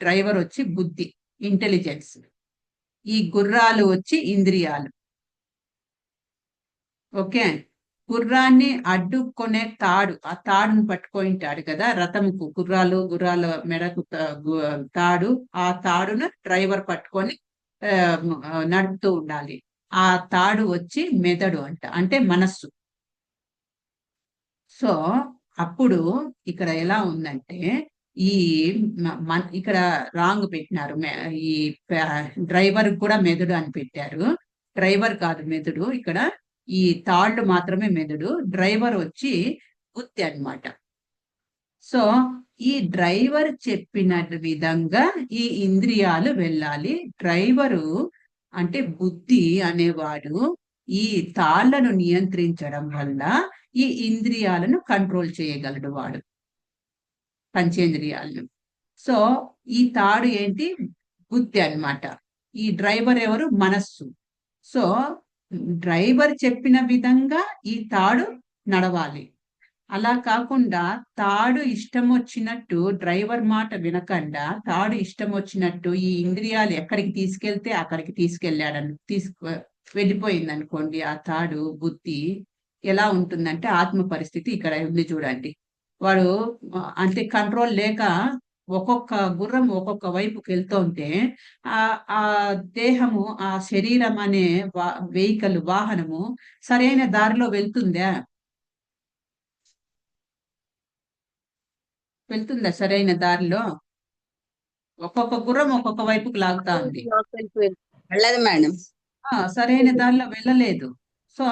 డ్రైవర్ వచ్చి బుద్ధి, ఇంటెలిజెన్స్. ఈ గుర్రాలు వచ్చి ఇంద్రియాలు. ఓకే, గుర్రాన్ని అడ్డుకునే తాడు, ఆ తాడును పట్టుకుంటాడు కదా రథముకు, గుర్రాల మెడకు తాడు, ఆ తాడును డ్రైవర్ పట్టుకొని నడుపుతూ ఉండాలి. ఆ తాడు వచ్చి మెదడు అంటే మనస్సు. సో అప్పుడు ఇక్కడ ఎలా ఉందంటే ఇక్కడ రాంగ్ పెట్టినారు, ఈ డ్రైవర్ కూడా మెదడు అని పెట్టారు. డ్రైవర్ కాదు మెదడు, ఇక్కడ ఈ తాళ్ళు మాత్రమే మెదడు, డ్రైవర్ వచ్చి బుద్ధి అన్నమాట. సో ఈ డ్రైవర్ చెప్పిన విధంగా ఈ ఇంద్రియాలు వెళ్ళాలి. డ్రైవరు అంటే బుద్ధి అనేవాడు ఈ తాళ్లను నియంత్రించడం వల్ల ఈ ఇంద్రియాలను కంట్రోల్ చేయగలడు వాడు, పంచేంద్రియాలను. సో ఈ తాడు ఏంటి, బుద్ధి అన్నమాట. ఈ డ్రైవర్ ఎవరు, మనస్సు. సో డ్రైవర్ చెప్పిన విధంగా ఈ తాడు నడవాలి. అలా కాకుండా తాడు ఇష్టం వచ్చినట్టు, డ్రైవర్ మాట వినకుండా తాడు ఇష్టం వచ్చినట్టు ఈ ఇంద్రియాలు ఎక్కడికి తీసుకెళ్తే అక్కడికి వెళ్ళిపోయింది అనుకోండి, ఆ తాడు బుద్ధి ఎలా ఉంటుందంటే ఆత్మ పరిస్థితి ఇక్కడ ఉంది చూడండి. వాడు అంటే కంట్రోల్ లేక ఒక్కొక్క గుర్రం ఒక్కొక్క వైపుకి వెళ్తుంటే ఆ దేహము, ఆ శరీరం అనే వెహికల్, వాహనము సరైన దారిలో వెళ్తుందా సరైన దారిలో? ఒక్కొక్క గుర్రం ఒక్కొక్క వైపుకి లాగుతా ఉంది, వెళ్ళదు మేడం, సరైన దారిలో వెళ్ళలేదు. సో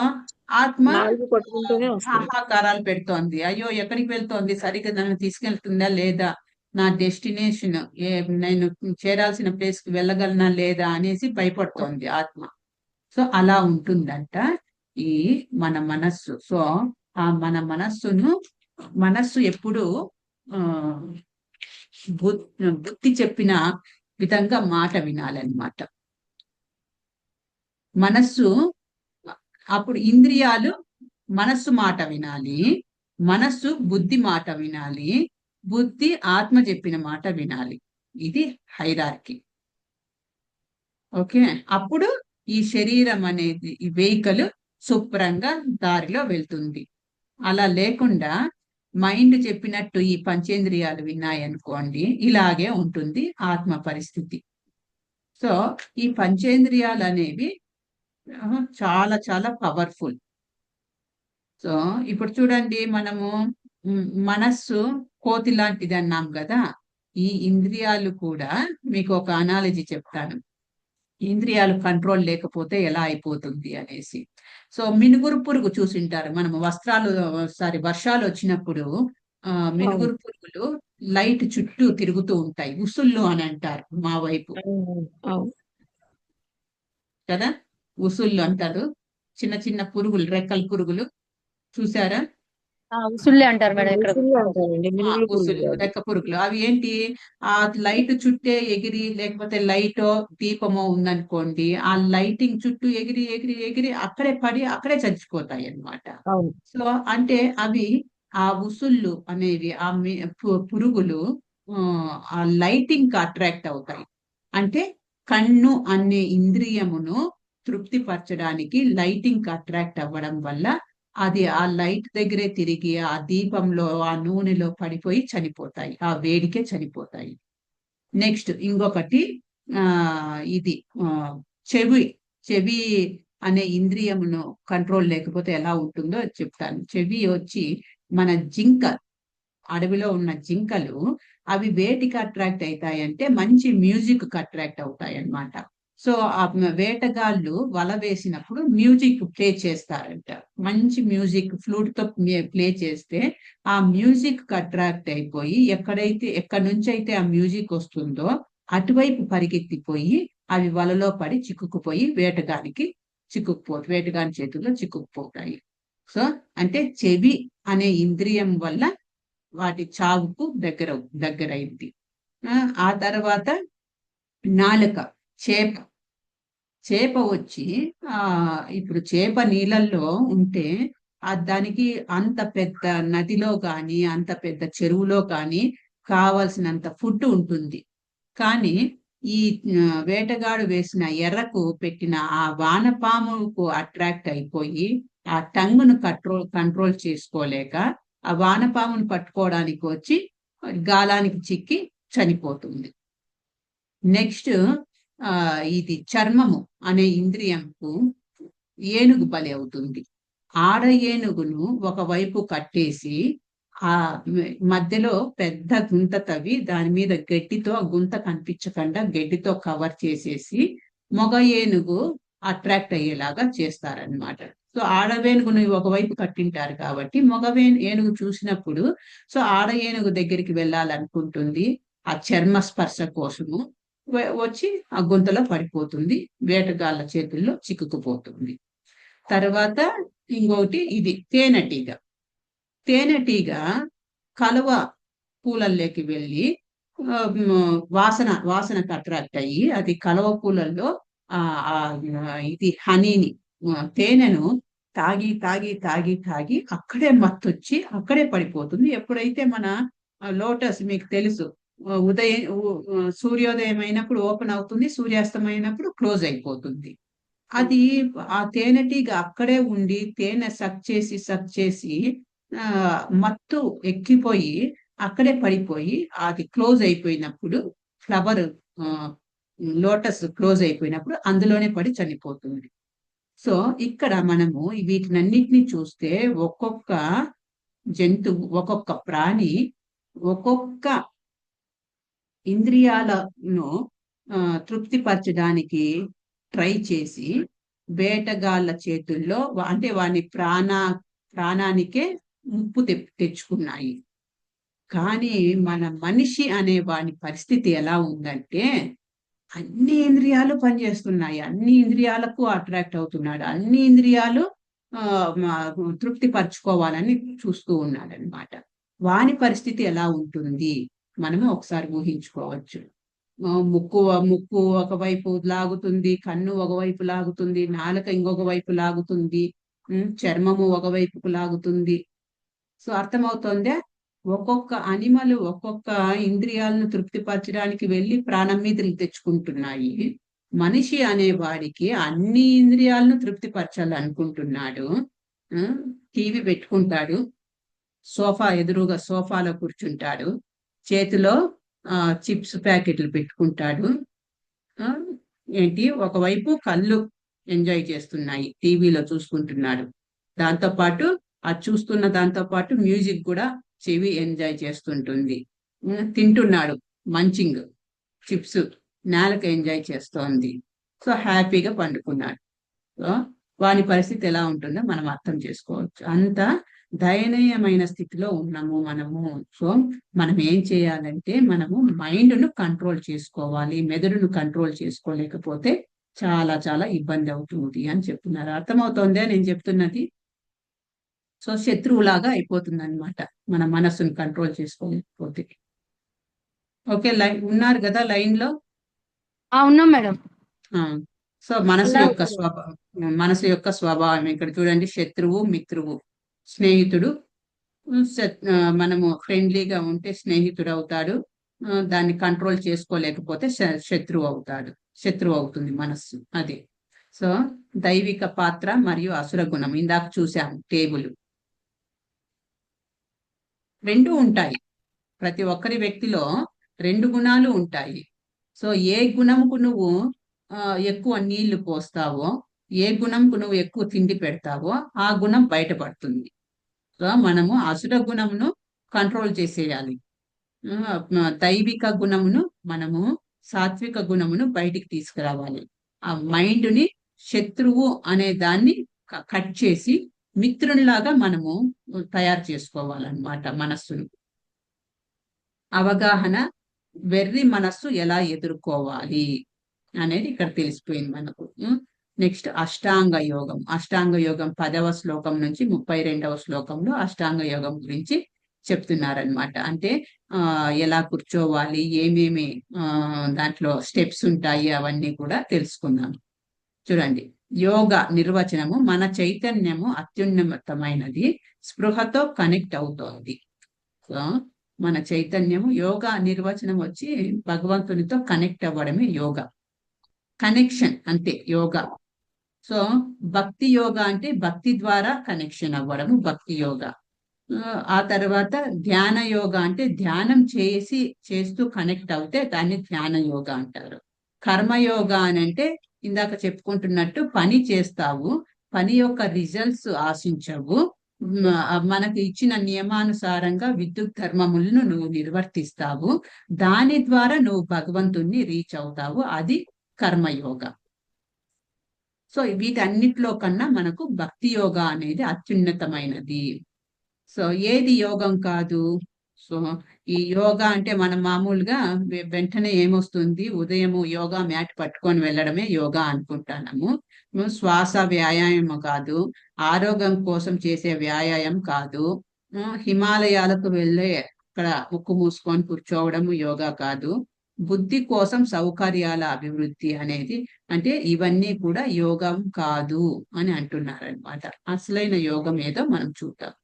ఆత్మ కొట్టుకుంటూనే వస్తుంది. ఆహాకారాలు పెడుతోంది, అయ్యో ఎక్కడికి వెళ్తోంది, సరిగ్గా నన్ను తీసుకెళ్తుందా లేదా, నా డెస్టినేషన్ నేను చేరాల్సిన ప్లేస్ కి వెళ్ళగలనా లేదా అనేసి భయపడుతోంది ఆత్మ. సో అలా ఉంటుందంట ఈ మన మనస్సు. సో ఆ మన మనస్సు ఎప్పుడు బుద్ధి చెప్పిన విధంగా మాట వినాలన్నమాట. మనస్సు అప్పుడు ఇంద్రియాలు మనస్సు మాట వినాలి, మనస్సు బుద్ధి మాట వినాలి, బుద్ధి ఆత్మ చెప్పిన మాట వినాలి. ఇది హైరార్కీ. ఓకే, అప్పుడు ఈ శరీరం అనేది, ఈ వెహికల్ శుభ్రంగా దారిలో వెళ్తుంది. అలా లేకుండా మైండ్ చెప్పినట్టు ఈ పంచేంద్రియాలు విన్నాయనుకోండి, ఇలాగే ఉంటుంది ఆత్మ పరిస్థితి. సో ఈ పంచేంద్రియాలు అనేవి చాలా చాలా పవర్ఫుల్. సో ఇప్పుడు చూడండి, మనము మనస్సు కోతి లాంటిది అన్నాం కదా, ఈ ఇంద్రియాలు కూడా మీకు ఒక అనాలజీ చెప్తాను, ఇంద్రియాలు కంట్రోల్ లేకపోతే ఎలా అయిపోతుంది అనేసి. సో మినుగురు పురుగు చూసింటారు మనము, వర్షాలు వచ్చినప్పుడు మినుగురు పురుగులు లైట్ చుట్టూ తిరుగుతూ ఉంటాయి, ఉసుళ్ళు అని అంటారు మా వైపు కదా, ఉసుళ్ళు అంటారు. చిన్న చిన్న పురుగులు, రెక్కల పురుగులు చూసారా? ఉసుళ్ళే అంటారు మేడం ఇక్కడ. ఉసుళ్ళు అంటారండి, మినుములు పురుగు ఉసులు కాదు. రెక్క పురుగులు అవి ఏంటి, ఆ లైట్ చుట్టే ఎగిరి లేకపోతే లైటో దీపమో ఉందనుకోండి, ఆ లైటింగ్ చుట్టూ ఎగిరి ఎగిరి ఎగిరి అక్కడే పడి అక్కడే చచ్చిపోతాయి అన్నమాట. అవును. సో అంటే అవి ఆ ఉసుళ్ళు అనేవి పురుగులు ఆ లైటింగ్ కి అట్రాక్ట్ అవుతాయి. అంటే కన్ను అనే ఇంద్రియమును తృప్తిపరచడానికి లైటింగ్ కి అట్రాక్ట్ అవ్వడం వల్ల అది ఆ లైట్ దగ్గరే తిరిగి ఆ దీపంలో ఆ నూనెలో పడిపోయి చనిపోతాయి, ఆ వేడికే చనిపోతాయి. నెక్స్ట్ ఇంకొకటి ఇది చెవి చెవి అనే ఇంద్రియమును కంట్రోల్ లేకపోతే ఎలా ఉంటుందో చెప్తాను. చెవి వచ్చి మన జింక, అడవిలో ఉన్న జింకలు అవి వేటికి అట్రాక్ట్ అవుతాయంటే మంచి మ్యూజిక్ కి అట్రాక్ట్ అవుతాయి అన్నమాట. సో ఆ వేటగాళ్ళు వల వేసినప్పుడు మ్యూజిక్ ప్లే చేస్తారంట. మంచి మ్యూజిక్ ఫ్లూట్ తో ప్లే చేస్తే ఆ మ్యూజిక్ కి అట్రాక్ట్ అయిపోయి ఎక్కడి నుంచి అయితే ఆ మ్యూజిక్ వస్తుందో అటువైపు పరిగెత్తిపోయి అవి వలలో పడి చిక్కుకుపోయి వేటగాని చేతుల్లో చిక్కుకుపోతాయి. సో అంటే చెవి అనే ఇంద్రియం వల్ల వాటి చావుకు దగ్గరైంది. ఆ తర్వాత నాలుక, చేప వచ్చి ఇప్పుడు చేప నీళ్ళల్లో ఉంటే దానికి అంత పెద్ద నదిలో కానీ అంత పెద్ద చెరువులో కానీ కావలసినంత ఫుడ్ ఉంటుంది. కానీ ఈ వేటగాడు వేసిన ఎర్రకు పెట్టిన ఆ వానపాముకు అట్రాక్ట్ అయిపోయి ఆ టంగును కంట్రోల్ చేసుకోలేక ఆ వానపామును పట్టుకోవడానికి వచ్చి గాలానికి చిక్కి చనిపోతుంది. నెక్స్ట్ ఇది చర్మము అనే ఇంద్రియంకు ఏనుగు బలి అవుతుంది. ఆడ ఏనుగును ఒకవైపు కట్టేసి ఆ మధ్యలో పెద్ద గుంత తవ్వి దాని మీద గడ్డితో, ఆ గుంత కనిపించకుండా గడ్డితో కవర్ చేసేసి మగ ఏనుగు అట్రాక్ట్ అయ్యేలాగా చేస్తారనమాట. సో ఆడవేనుగును ఒకవైపు కట్టింటారు కాబట్టి ఏనుగు చూసినప్పుడు సో ఆడ ఏనుగు దగ్గరికి వెళ్ళాలనుకుంటుంది. ఆ చర్మ స్పర్శ కోసము వచ్చి ఆ గుంతలో పడిపోతుంది, వేటగాళ్ళ చేతుల్లో చిక్కుకుపోతుంది. తర్వాత ఇంకొకటి ఇది తేనెటీగ కలువ పూలల్లోకి వెళ్ళి వాసనకు అట్రాక్ట్ అయ్యి అది కలువ పూలల్లో ఇది హనీని, తేనెను తాగి తాగి తాగి తాగి అక్కడే మత్తొచ్చి అక్కడే పడిపోతుంది. ఎప్పుడైతే మన లోటస్ మీకు తెలుసు, సూర్యోదయం అయినప్పుడు ఓపెన్ అవుతుంది, సూర్యాస్తమైనప్పుడు క్లోజ్ అయిపోతుంది. అది ఆ తేనెటీగ అక్కడే ఉండి తేనె సక్ చేసి మత్తు ఎక్కిపోయి అక్కడే పడిపోయి అది క్లోజ్ అయిపోయినప్పుడు ఫ్లవర్ లోటస్ క్లోజ్ అయిపోయినప్పుడు అందులోనే పడి చనిపోతుంది. సో ఇక్కడ మనము వీటినన్నిటిని చూస్తే ఒక్కొక్క జంతువు, ఒక్కొక్క ప్రాణి ఒక్కొక్క ఇంద్రియాలను తృప్తిపరచడానికి ట్రై చేసి వేటగాళ్ళ చేతుల్లో అంటే వాని ప్రాణానికే ముప్పు తెచ్చుకున్నాయి. కానీ మన మనిషి అనే వాని పరిస్థితి ఎలా ఉందంటే అన్ని ఇంద్రియాలు పనిచేస్తున్నాయి, అన్ని ఇంద్రియాలకు అట్రాక్ట్ అవుతున్నాడు, అన్ని ఇంద్రియాలు తృప్తి పరచుకోవాలని చూస్తూ ఉన్నాడు అనమాట. వాని పరిస్థితి ఎలా ఉంటుంది మనము ఒకసారి ఊహించుకోవచ్చు. ముక్కు ఒకవైపు లాగుతుంది, కన్ను ఒకవైపు లాగుతుంది, నాలుక ఇంకొక వైపు లాగుతుంది, చర్మము ఒకవైపుకు లాగుతుంది. సో అర్థమవుతోందా? ఒక్కొక్క అనిమల్ ఒక్కొక్క ఇంద్రియాలను తృప్తిపరచడానికి వెళ్ళి ప్రాణం మీదకి తెచ్చుకుంటున్నాయి. మనిషి అనే వాడికి అన్ని ఇంద్రియాలను తృప్తిపరచాలనుకుంటున్నాడు. టీవీ పెట్టుకుంటాడు, ఎదురుగా సోఫాలో కూర్చుంటాడు, చేతిలో చిప్స్ ప్యాకెట్లు పెట్టుకుంటాడు. ఒకవైపు కళ్ళు ఎంజాయ్ చేస్తున్నాయి, టీవీలో చూసుకుంటున్నాడు, దాంతోపాటు చూస్తున్న దాంతో పాటు మ్యూజిక్ కూడా చెవి ఎంజాయ్ చేస్తుంటుంది. తింటున్నాడు మంచింగ్ చిప్స్, నాలుక ఎంజాయ్ చేస్తోంది. సో హ్యాపీగా పండుకున్నాడు. సో వాని పరిస్థితి ఎలా ఉంటుందో మనం అర్థం చేసుకోవచ్చు. అంత దయనీయమైన స్థితిలో ఉన్నాము మనము. సో మనం ఏం చేయాలంటే మనము మైండ్ను కంట్రోల్ చేసుకోవాలి, మెదడును కంట్రోల్ చేసుకోలేకపోతే చాలా చాలా ఇబ్బంది అవుతుంది అని చెప్తున్నారు. అర్థమవుతోందే నేను చెప్తున్నది? సో శత్రువులాగా అయిపోతుంది అనమాట, మన మనస్సును కంట్రోల్ చేసుకోలేకపోతే. ఓకే, లైన్ ఉన్నారు కదా లైన్ లో. ఉన్నాం మేడం. ఆ, సో ఉన్నారు. మనసు యొక్క స్వభావం ఇక్కడ చూడండి. శత్రువు, మిత్రువు, స్నేహితుడు. మనము ఫ్రెండ్లీగా ఉంటే స్నేహితుడు అవుతాడు. దాన్ని కంట్రోల్ చేసుకోలేకపోతే శత్రువు అవుతుంది మనస్సు. అది. సో దైవిక పాత్ర మరియు అసుర గుణం ఇందాక చూసాము టేబుల్. రెండు ఉంటాయి, ప్రతి ఒక్కరి వ్యక్తిలో రెండు గుణాలు ఉంటాయి. సో ఏ గుణముకు నువ్వు ఎక్కువ నీళ్లు పోస్తావో, ఏ గుణంకు నువ్వు ఎక్కువ తిండి పెడతావో ఆ గుణం బయటపడుతుంది. సో మనము అసుర గుణమును కంట్రోల్ చేసేయాలి. దైవిక గుణమును, మనము సాత్విక గుణమును బయటికి తీసుకురావాలి. ఆ మైండ్ ని శత్రువు అనే దాన్ని కట్ చేసి మిత్రునిలాగా మనము తయారు చేసుకోవాలన్నమాట మనస్సును. అవగాహన, వెర్రి మనస్సు ఎలా ఎదుర్కోవాలి అనేది ఇక్కడ తెలిసిపోయింది మనకు. నెక్స్ట్ అష్టాంగ యోగం. అష్టాంగ యోగం 10వ శ్లోకం నుంచి 32వ శ్లోకంలో అష్టాంగ యోగం గురించి చెప్తున్నారనమాట. అంటే ఎలా కూర్చోవాలి, ఏమేమి దాంట్లో స్టెప్స్ ఉంటాయి, అవన్నీ కూడా తెలుసుకున్నాం. చూడండి, యోగ నిర్వచనము: మన చైతన్యము అత్యున్నతమైనది, స్పృహతో కనెక్ట్ అవుతోంది. సో మన చైతన్యము, యోగా నిర్వచనం వచ్చి భగవంతునితో కనెక్ట్ అవ్వడమే యోగా. కనెక్షన్ అంటే యోగా. సో భక్తి యోగా అంటే భక్తి ద్వారా కనెక్షన్ అవ్వడము భక్తి యోగా. ఆ తర్వాత ధ్యాన యోగా అంటే ధ్యానం చేస్తూ కనెక్ట్ అవుతే దాన్ని ధ్యాన యోగా అంటారు. కర్మయోగా అని అంటే ఇందాక చెప్పుకుంటున్నట్టు పని చేస్తావు, పని యొక్క రిజల్ట్స్ ఆశించవు, మనకు ఇచ్చిన నియమానుసారంగా విద్యుత్ ధర్మములను నువ్వు నిర్వర్తిస్తావు, దాని ద్వారా నువ్వు భగవంతుణ్ణి రీచ్ అవుతావు, అది కర్మయోగ. సో వీటన్నిటిలో కన్నా మనకు భక్తి యోగా అనేది అత్యున్నతమైనది. సో ఏది యోగం కాదు? సో ఈ యోగా అంటే మనం మామూలుగా వెంటనే ఏమొస్తుంది, ఉదయము యోగా మ్యాట్ పట్టుకొని వెళ్ళడమే యోగా అనుకుంటున్నాము. శ్వాస వ్యాయామం కాదు, ఆరోగ్యం కోసం చేసే వ్యాయామం కాదు, హిమాలయాలకు వెళ్ళే అక్కడ ముక్కు మూసుకొని కూర్చోవడము యోగా కాదు, బుద్ధి కోసం సౌకర్యాల అభివృద్ధి అనేది, అంటే ఇవన్నీ కూడా యోగం కాదు అని అంటున్నారనమాట. అసలైన యోగం ఏదో మనం చూద్దాం.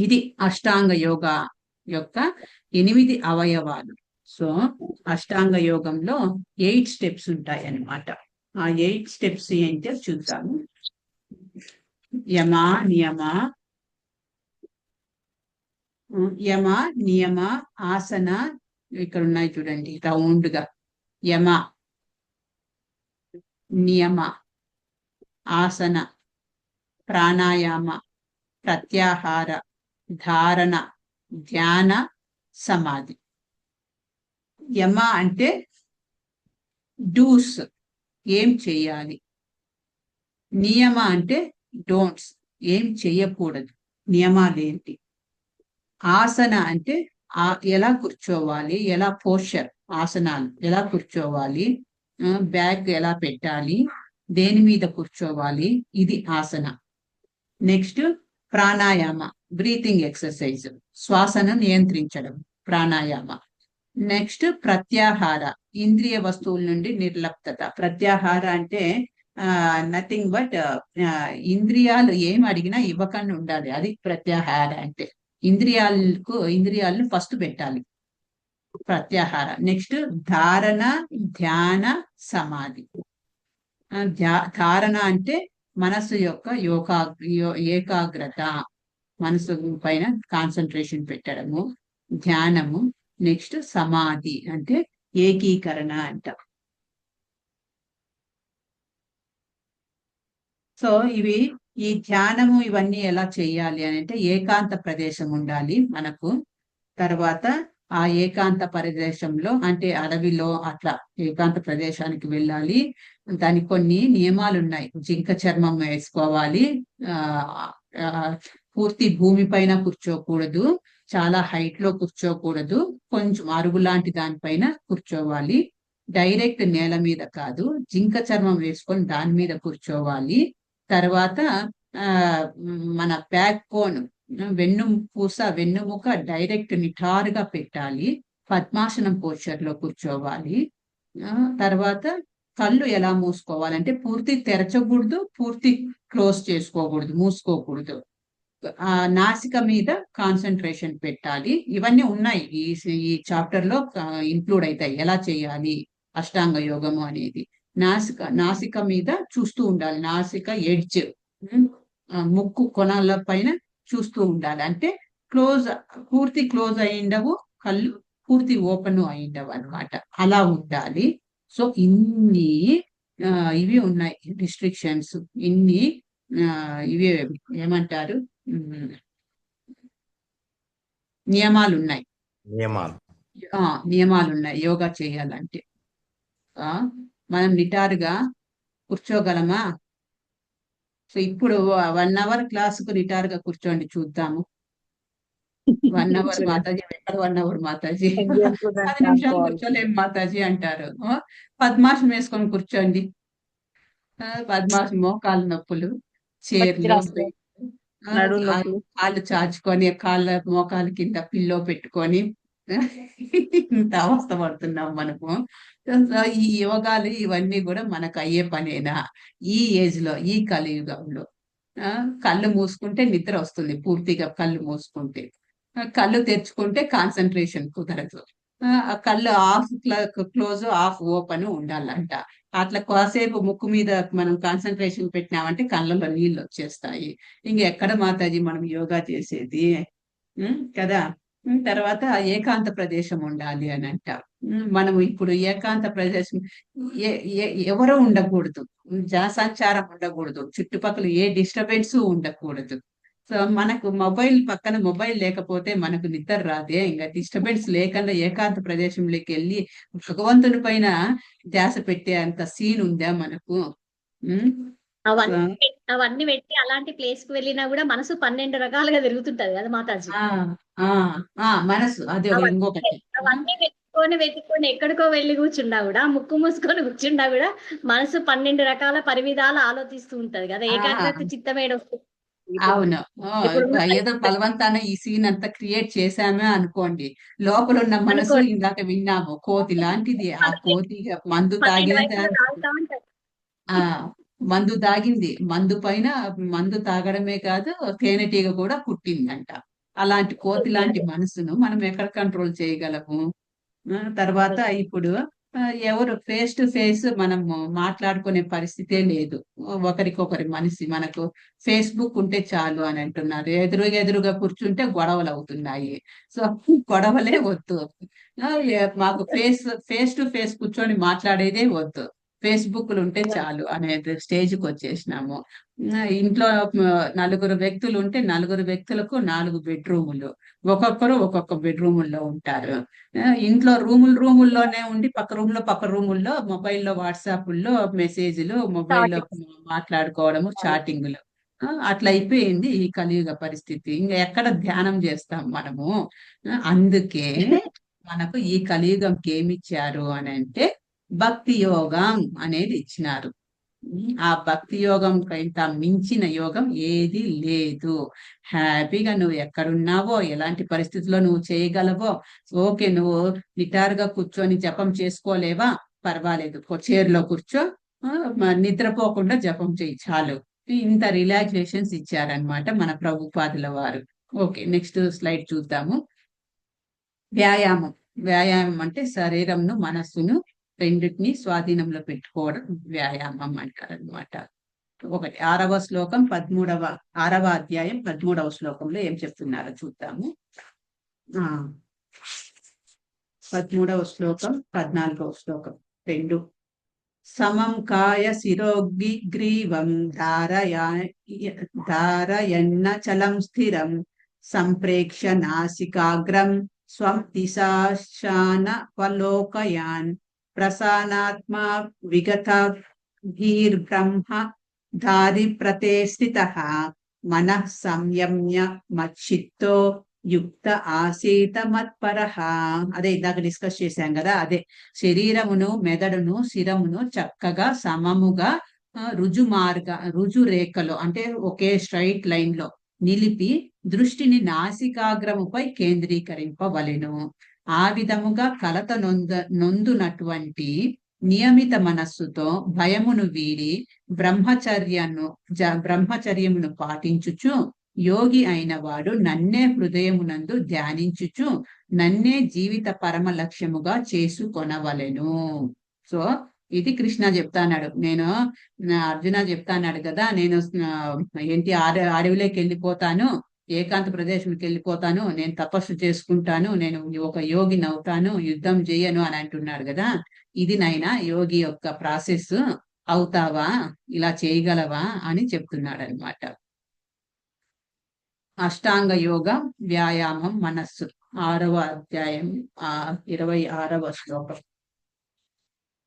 ఇది అష్టాంగ యోగా యొక్క 8 అవయవాలు. సో అష్టాంగ యోగంలో 8 స్టెప్స్ ఉంటాయి అన్నమాట. ఆ 8 స్టెప్స్ ఏంటో చూద్దాము. యమ నియమ ఆసన ఇక్కడ ఉన్నాయి చూడండి, రౌండ్ గా. యమ, నియమ, ఆసన, ప్రాణాయామ, ప్రత్యాహార, ధారణ, ధ్యాన, సమాధి. యమ అంటే డూస్, ఏం చెయ్యాలి. నియమ అంటే డోంట్స్, ఏం చెయ్యకూడదు, నియమాలేంటి. ఆసన అంటే ఎలా కూర్చోవాలి, ఎలా పోస్చర్, ఆసనాలు ఎలా కూర్చోవాలి, బ్యాగ్ ఎలా పెట్టాలి, దేని మీద కూర్చోవాలి, ఇది ఆసన. నెక్స్ట్ ప్రాణాయామ, బ్రీతింగ్ ఎక్సర్సైజ్, శ్వాసను నియంత్రించడం ప్రాణాయామ. నెక్స్ట్ ప్రత్యాహార, ఇంద్రియ వస్తువుల నుండి నిర్లిప్తత. ప్రత్యాహార అంటే నథింగ్ బట్ ఇంద్రియాలు ఏం అడిగినా ఇవ్వకుండా ఉండాలి, అది ప్రత్యాహార అంటే. ఇంద్రియాలను ఫస్ట్ పెట్టాలి, ప్రత్యాహార. నెక్స్ట్ ధారణ, ధ్యాన, సమాధి. ధారణ అంటే మనసు యొక్క ఏకాగ్రత, మనసు పైన కాన్సన్ట్రేషన్ పెట్టడము, ధ్యానము. నెక్స్ట్ సమాధి అంటే ఏకీకరణ అంట. సో ఈ ధ్యానము ఇవన్నీ ఎలా చేయాలి అని అంటే ఏకాంత ప్రదేశం ఉండాలి మనకు. తర్వాత ఆ ఏకాంత ప్రదేశంలో అంటే అడవిలో అట్లా ఏకాంత ప్రదేశానికి వెళ్ళాలి. దానికి కొన్ని నియమాలు ఉన్నాయి. జింక చర్మం వేసుకోవాలి, పూర్తి భూమి పైన కూర్చోకూడదు, చాలా హైట్ లో కూర్చోకూడదు, కొంచెం అరుగు లాంటి దానిపైన కూర్చోవాలి, డైరెక్ట్ నేల మీద కాదు, జింక చర్మం వేసుకొని దాని మీద కూర్చోవాలి. తర్వాత మన బ్యాక్ బోన్ వెన్నుముక డైరెక్ట్ నిటారుగా పెట్టాలి. పద్మాసనం పోస్చర్ లో కూర్చోవాలి. తర్వాత కళ్ళు ఎలా మూసుకోవాలంటే పూర్తి తెరచకూడదు, పూర్తి క్లోజ్ చేసుకోకూడదు, మూసుకోకూడదు. నాసిక మీద కాన్సన్ట్రేషన్ పెట్టాలి. ఇవన్నీ ఉన్నాయి ఈ చాప్టర్ లో ఇంక్లూడ్ అవుతాయి. ఎలా చేయాలి అష్టాంగ యోగము అనేది. నాసిక మీద చూస్తూ ఉండాలి. నాసిక ఎడ్జ్, ముక్కు కొనాల పైన చూస్తూ ఉండాలి. అంటే పూర్తి క్లోజ్ అయ్యిండవు, కళ్ళు పూర్తి ఓపెన్ అయ్యిండవు అన్నమాట. అలా ఉండాలి. సో ఇన్ని ఇవి ఉన్నాయి రిస్ట్రిక్షన్స్, ఇన్ని ఇవి ఏమంటారు, నియమాలు ఉన్నాయి. నియమాలు ఉన్నాయి యోగా చేయాలంటే. మనం నిటారుగా కూర్చోగలమా? సో ఇప్పుడు 1 అవర్ క్లాసుకు నిటారుగా కూర్చోండి చూద్దాము. 1 అవర్ మాతాజీ, ఎక్కడ 1 అవర్ మాతాజీ? 10 నిమిషాలు కూర్చోలేము మాతాజీ అంటారు. పద్మాసనం వేసుకొని కూర్చోండి. పద్మాసనం, మోకాలు నొప్పులు, చీరలు, కాళ్ళు చాచుకొని మోకాలు కింద పిల్లో పెట్టుకొని ఇంత అవస్థ పడుతున్నాం మనము. ఈ యోగాలు ఇవన్నీ కూడా మనకు అయ్యే పనేనా ఈ ఏజ్ లో, ఈ కలియుగంలో? కళ్ళు మూసుకుంటే నిద్ర వస్తుంది పూర్తిగా. కళ్ళు మూసుకుంటే, కళ్ళు తెరుచుకుంటే కాన్సన్ట్రేషన్ కుదరదు. కళ్ళు ఆఫ్ క్లోజ్, ఆఫ్ ఓపెన్ ఉండాలంట. అట్లా కాసేపు ముక్కు మీద మనం కాన్సన్ట్రేషన్ పెట్టినామంటే కళ్ళలో నీళ్ళు వచ్చేస్తాయి. ఇంకెక్కడ మాతాజీ మనం యోగా చేసేది కదా. తర్వాత ఏకాంత ప్రదేశం ఉండాలి అని అంట. మనం ఇప్పుడు ఏకాంత ప్రదేశం ఎవరో ఉండకూడదు, సంచారం ఉండకూడదు, చుట్టుపక్కల ఏ డిస్టర్బెన్స్ ఉండకూడదు. సో మనకు పక్కన మొబైల్ లేకపోతే మనకు నిద్ర రాదే. ఇంకా డిస్టర్బెన్స్ లేకుండా ఏకాంత ప్రదేశంలోకి వెళ్ళి భగవంతుని పైన ధ్యాస పెట్టే అంత సీన్ ఉందా మనకు? అవన్నీ పెట్టి అలాంటి ప్లేస్ కు వెళ్ళినా కూడా మనసు 12 రకాలుగా తిరుగుతుంటది కదా మాతాజీ. మనసు అదే ఇంకొకటి. అవన్నీ వెతుక్కొని ఎక్కడికో వెళ్ళి కూర్చున్నా కూడా, ముక్కు మూసుకొని కూర్చున్నా కూడా మనసు 12 రకాల పరివిధాలు ఆలోచిస్తూ ఉంటది కదా. ఏకాగ్రత చిత్తమేడ వస్తుంది. అవును. ఏదో బలవంతాన ఈ సీన్ అంతా క్రియేట్ చేశామే అనుకోండి. లోపల ఉన్న మనసు ఇందాక విన్నాము కోతి లాంటిది. ఆ కోతి మందు తాగింది. మందు పైన మందు తాగడమే కాదు, తేనెటీగ కూడా కుట్టిందంట. అలాంటి కోతి లాంటి మనసును మనం ఎక్కడ కంట్రోల్ చేయగలము? తర్వాత ఇప్పుడు ఎవరు ఫేస్ టు ఫేస్ మనం మాట్లాడుకునే పరిస్థితే లేదు. ఒకరికొకరి మనకు ఫేస్బుక్ ఉంటే చాలు అని అంటున్నారు. ఎదురుగా కూర్చుంటే గొడవలు అవుతున్నాయి. సో గొడవలే వద్దు. మాకు ఫేస్ టు ఫేస్ కూర్చొని మాట్లాడేదే వద్దు, ఫేస్బుక్లు ఉంటే చాలు అనే స్టేజ్కి వచ్చేసినాము. ఇంట్లో 4 వ్యక్తులు ఉంటే 4 వ్యక్తులకు 4 బెడ్రూములు, ఒక్కొక్కరు ఒక్కొక్క బెడ్రూముల్లో ఉంటారు. ఇంట్లో రూముల్లోనే ఉండి పక్క రూముల్లో మొబైల్లో వాట్సాప్ల్లో మెసేజ్లు, మొబైల్లో మాట్లాడుకోవడము, చాటింగ్లు. అట్లా అయిపోయింది ఈ కలియుగ పరిస్థితి. ఇంకా ఎక్కడ ధ్యానం చేస్తాం మనము? అందుకే మనకు ఈ కలియుగంకి ఏమిచ్చారు అని అంటే భక్తి యోగం అనేది ఇచ్చినారు. ఆ భక్తి యోగం కంటే మించిన యోగం ఏది లేదు. హ్యాపీగా నువ్వు ఎక్కడున్నావో, ఎలాంటి పరిస్థితుల్లో నువ్వు చేయగలవో, ఓకే నువ్వు నిటారుగా కూర్చొని జపం చేసుకోలేవా, పర్వాలేదు, చైర్లో కూర్చో, నిద్రపోకుండా జపం చేయి చాలు. ఇంత రిలాక్సేషన్స్ ఇచ్చారనమాట మన ప్రభుపాదుల వారు. ఓకే, నెక్స్ట్ స్లైడ్ చూద్దాము. వ్యాయామం అంటే శరీరంను మనస్సును రెండింటిని స్వాధీనంలో పెట్టుకోవడం వ్యాయామం అంటారనమాట. 6వ శ్లోకం 6వ అధ్యాయం 13వ శ్లోకంలో ఏం చెప్తున్నారో చూద్దాము. 13వ శ్లోకం 14వ శ్లోకం 2. సమం కాయ శిరోగ్రీవం ధారయన్న చలం స్థిరం సంప్రేక్ష నాసికాగ్రం స్వం దిశాశానవలోకయాన్ ప్రసానాత్మా విగత భీర్బ్రహ్మ ధారి ప్రతే స్థితః మనః సంయమ్య మచ్చిత్తో యుక్త ఆసీత మత్పరః. అదే ఇందాక డిస్కస్ చేశాం కదా. అదే శరీరమును, మెదడును, శిరమును చక్కగా సమముగా రుజు రేఖలో అంటే ఒకే స్ట్రైట్ లైన్ లో నిలిపి దృష్టిని నాసికాగ్రముపై కేంద్రీకరింపవలెను. ఆ విధముగా కలత నొందునటువంటి నియమిత మనస్సుతో భయమును వీడి బ్రహ్మచర్యమును పాటించుచు యోగి అయిన వాడు నన్నే హృదయమునందు ధ్యానించుచు నన్నే జీవిత పరమ లక్ష్యముగా చేసుకొనవలెను. సో ఇది కృష్ణ చెప్తాన్నాడు. అర్జున చెప్తాన్నాడు కదా, నేను ఏంటి అడవిలోకి వెళ్ళిపోతాను, ఏకాంత ప్రదేశానికి వెళ్ళిపోతాను, నేను తపస్సు చేసుకుంటాను, నేను ఒక యోగిని అవుతాను, యుద్ధం చేయను అని అంటున్నాడు కదా. ఇది నైనా యోగి యొక్క ప్రాసెస్. అవుతావా, ఇలా చేయగలవా అని చెప్తున్నాడు అనమాట. అష్టాంగ యోగ వ్యాయామం మనస్సు 6వ అధ్యాయం 26వ శ్లోకం.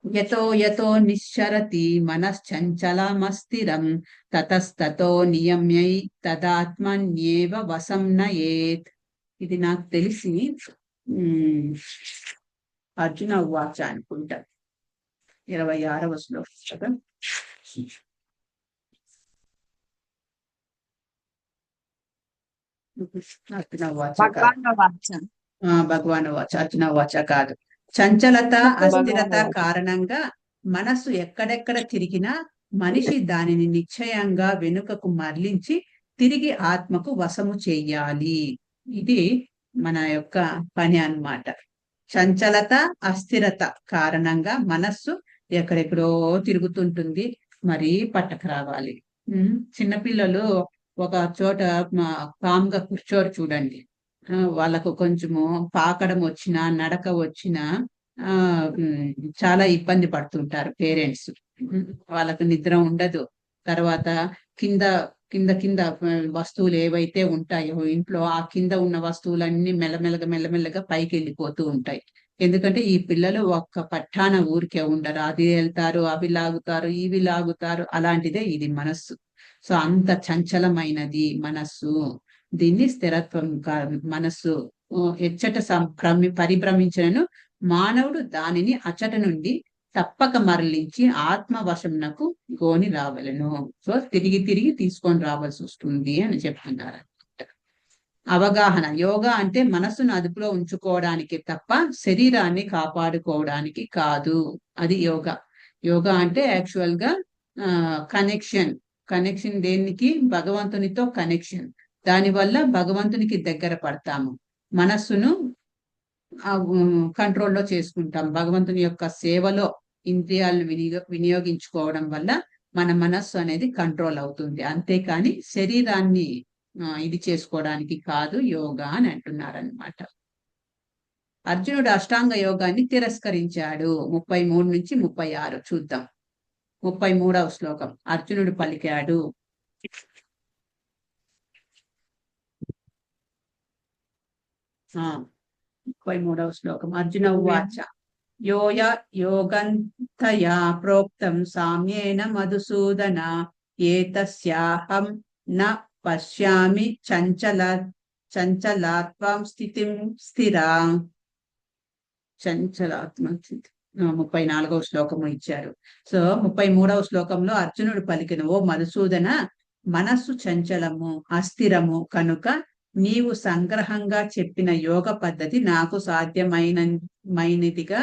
యతో యతో నిశ్చరతి మనశ్చంచలమస్థిరం తతస్తతో నియమ్యై తదాత్మన్యేవ వశం నయేత్. ఇది నాకు తెలిసి అర్జున ఉవాచ అనుకుంటా, 26వ శ్లోకం. అర్జున ఉవాచ భగవాన్ వాచ, అర్జున వాచ కాదు. చంచలత అస్థిరత కారణంగా మనస్సు ఎక్కడెక్కడ తిరిగినా మనిషి దానిని నిశ్చయంగా వెనుకకు మరలించి తిరిగి ఆత్మకు వశము చెయ్యాలి. ఇది మన యొక్క పని అన్నమాట. చంచలత అస్థిరత కారణంగా మనస్సు ఎక్కడెక్కడో తిరుగుతుంటుంది, మరి పట్టకు రావాలి. చిన్నపిల్లలు ఒక చోట కామ్గా కూర్చోరు చూడండి. వాళ్ళకు కొంచెము పాకడం వచ్చినా నడక వచ్చినా చాలా ఇబ్బంది పడుతుంటారు పేరెంట్స్. వాళ్ళకు నిద్ర ఉండదు. తర్వాత కింద కింద కింద వస్తువులు ఏవైతే ఉంటాయో ఇంట్లో, ఆ కింద ఉన్న వస్తువులన్నీ మెల్లమెల్లగా పైకి వెళ్ళిపోతూ ఉంటాయి. ఎందుకంటే ఈ పిల్లలు ఒక్క పట్టాన ఊరికే ఉండరు, అది వెళ్తారు, అవి లాగుతారు, ఇవి లాగుతారు. అలాంటిదే ఇది మనస్సు. సో అంత చంచలమైనది మనస్సు. దీన్ని స్థిరత్వం మనస్సు ఎచ్చట పరిభ్రమించను మానవుడు దానిని అచ్చట నుండి తప్పక మరలించి ఆత్మవశంనకు గోని రావలను. సో తిరిగి తీసుకొని రావాల్సి వస్తుంది అని చెప్తున్నారు. అవగాహన. యోగా అంటే మనస్సును అదుపులో ఉంచుకోవడానికి తప్ప శరీరాన్ని కాపాడుకోవడానికి కాదు. అది యోగా. యోగా అంటే యాక్చువల్ గా కనెక్షన్ దేనికి? భగవంతునితో కనెక్షన్. దానివల్ల భగవంతునికి దగ్గర పడతాము, మనస్సును కంట్రోల్లో చేసుకుంటాం. భగవంతుని యొక్క సేవలో ఇంద్రియాలను వినియోగించుకోవడం వల్ల మన మనస్సు అనేది కంట్రోల్ అవుతుంది. అంతేకాని శరీరాన్ని ఇది చేసుకోవడానికి కాదు యోగా అని అంటున్నారు అనమాట. అర్జునుడు అష్టాంగ యోగాన్ని తిరస్కరించాడు. 33 నుంచి 36 చూద్దాం. 33వ శ్లోకం. అర్జునుడు పలికాడు. ఆ 33వ శ్లోకం. అర్జున ఉవాచ యోగంతయా ప్రోక్తం సామ్యేన మధుసూదన ఏతస్యాహం న పశ్యామి చంచలాత్వం స్థితిం స్థిరా. చంచలాత్మ స్థితి 34వ శ్లోకము ఇచ్చారు. సో 33వ శ్లోకంలో అర్జునుడు పలికిన, ఓ మధుసూదన, మనస్సు చంచలము అస్థిరము కనుక నీవు సంగ్రహంగా చెప్పిన యోగ పద్ధతి నాకు సాధ్యమైనదిగా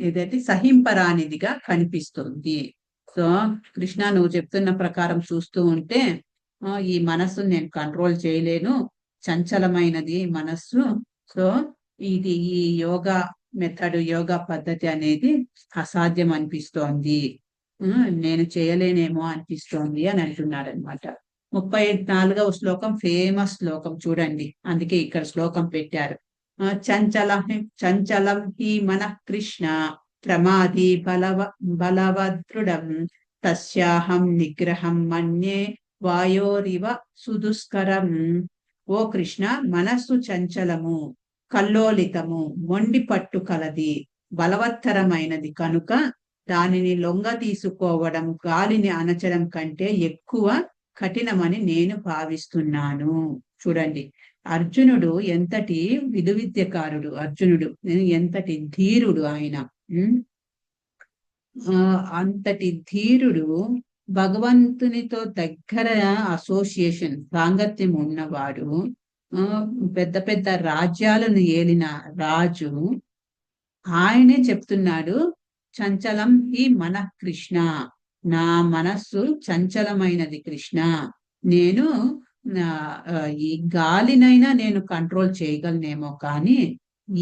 ఏదైతే సహింపరానిదిగా కనిపిస్తుంది. సో కృష్ణ, నువ్వు చెప్తున్న ప్రకారం చూస్తూ ఉంటే ఈ మనస్సును నేను కంట్రోల్ చేయలేను, చంచలమైనది మనస్సు. సో ఇది ఈ యోగా మెథడ్, యోగా పద్ధతి అనేది అసాధ్యం అనిపిస్తోంది, నేను చేయలేనేమో అనిపిస్తోంది అని అంటున్నాడు అనమాట. 34వ శ్లోకం ఫేమస్ శ్లోకం చూడండి, అందుకే ఇక్కడ శ్లోకం పెట్టారు. చంచలం హి మనః కృష్ణ ప్రమాది బలవదృఢం తస్యాహం నిగ్రహం మన్యే వాయోరివ సుదుష్కరం. ఓ కృష్ణ, మనస్సు చంచలము, కల్లోలితము, మొండి పట్టు కలది, బలవత్తరమైనది కనుక దానిని లొంగ తీసుకోవడం గాలిని అణచడం కంటే ఎక్కువ కఠినమని నేను భావిస్తున్నాను. చూడండి, అర్జునుడు ఎంతటి విలువిద్యకారుడు, అర్జునుడు ఎంతటి ధీరుడు ఆయన. అంతటి ధీరుడు, భగవంతునితో దగ్గర అసోసియేషన్ సాంగత్యం ఉన్నవాడు, ఆ పెద్ద పెద్ద రాజ్యాలను ఏలిన రాజు, ఆయనే చెప్తున్నాడు, చంచలం ఈ మన కృష్ణ, నా మనస్సు చంచలమైనది కృష్ణ, నేను ఈ గాలినైనా నేను కంట్రోల్ చేయగలనేమో కానీ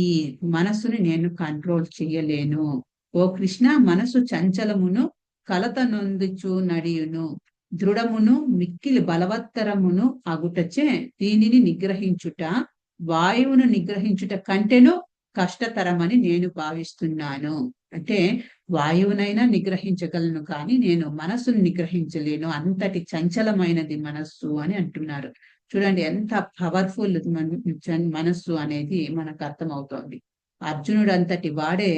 ఈ మనస్సుని నేను కంట్రోల్ చేయలేను. ఓ కృష్ణ, మనసు చంచలమును కలత నొందుచు నడియును, దృఢమును మిక్కిలి బలవత్తరమును అగుటచే దీనిని నిగ్రహించుట వాయువును నిగ్రహించుట కంటేను కష్టతరమని నేను భావిస్తున్నాను. అంటే వాయువునైనా నిగ్రహించగలను కానీ నేను మనస్సును నిగ్రహించలేను, అంతటి చంచలమైనది మనస్సు అని అంటున్నారు. చూడండి ఎంత పవర్ఫుల్ మనస్సు అనేది మనకు అర్థమవుతోంది. అర్జునుడు అంతటి వాడే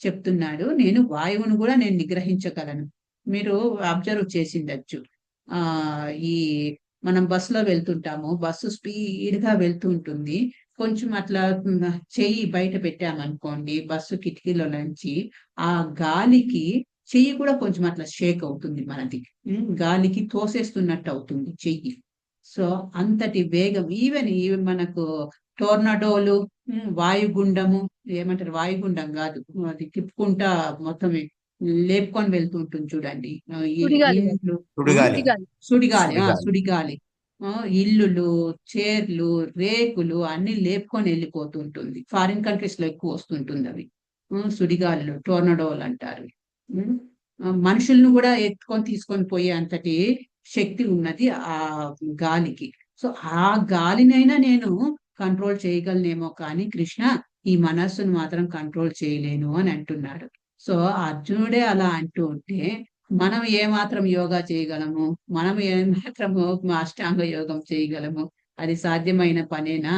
చెప్తున్నాడు, నేను వాయువును కూడా నేను నిగ్రహించగలను. మీరు అబ్జర్వ్ చేసిండొచ్చు, ఈ మనం బస్సులో వెళ్తుంటాము, బస్సు స్పీడ్ గా వెళ్తూ ఉంటుంది, కొంచెం అట్లా చెయ్యి బయట పెట్టామనుకోండి బస్సు కిటికీలో నుంచి, ఆ గాలికి చెయ్యి కూడా కొంచెం అట్లా షేక్ అవుతుంది, మనది గాలికి తోసేస్తున్నట్టు అవుతుంది చెయ్యి. సో అంతటి వేగం, ఈవెన్ మనకు టోర్నడోలు, వాయుగుండము, ఏమంటారు వాయుగుండం కాదు, అది తిప్పుకుంటా మొత్తం లేపుకొని వెళ్తూ ఉంటుంది చూడండి, సుడిగాలి. ఇండ్లు, సుడిగాలి. సుడిగాలి, సుడిగాలి. సుడిగాలి, ఇల్లులు, చైర్లు, రేకులు అన్ని లేపుకొని వెళ్ళిపోతుంటుంది. ఫారిన్ కంట్రీస్ లో ఎక్కువ వస్తుంటుంది అవి, సుడిగాలు, టోర్నడోలు అంటారు. మనుషులను కూడా ఎత్తుకొని తీసుకొని పోయే అంతటి శక్తి ఉన్నది ఆ గాలికి. సో ఆ గాలినైనా నేను కంట్రోల్ చేయగలనేమో కానీ కృష్ణ, ఈ మనస్సును మాత్రం కంట్రోల్ చేయలేను అని అంటున్నాడు. సో అర్జునుడే అలా అంటూ ఉంటే మనం ఏమాత్రం యోగా చేయగలము, మనం ఏమాత్రము అష్టాంగ యోగం చేయగలము, అది సాధ్యమైన పనేనా?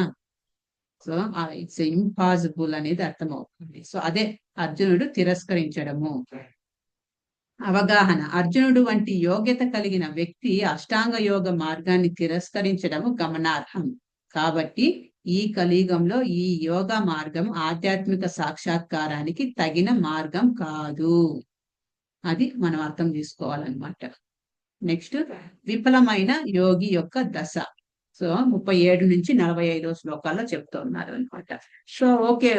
సో ఇట్స్ ఇంపాసిబుల్ అనేది అర్థమవుతుంది. సో అదే అర్జునుడు తిరస్కరించడము. అవగాహన, అర్జునుడు వంటి యోగ్యత కలిగిన వ్యక్తి అష్టాంగ యోగ మార్గాన్ని తిరస్కరించడము గమనార్హం. కాబట్టి ఈ కలియుగంలో ఈ యోగా మార్గం ఆధ్యాత్మిక సాక్షాత్కారానికి తగిన మార్గం కాదు, అది మనం అర్థం చేసుకోవాలన్నమాట. నెక్స్ట్, విఫలమైన యోగి యొక్క దశ. సో 37 నుంచి 45 శ్లోకాల్లో చెప్తున్నారు అనమాట. సో ఓకే,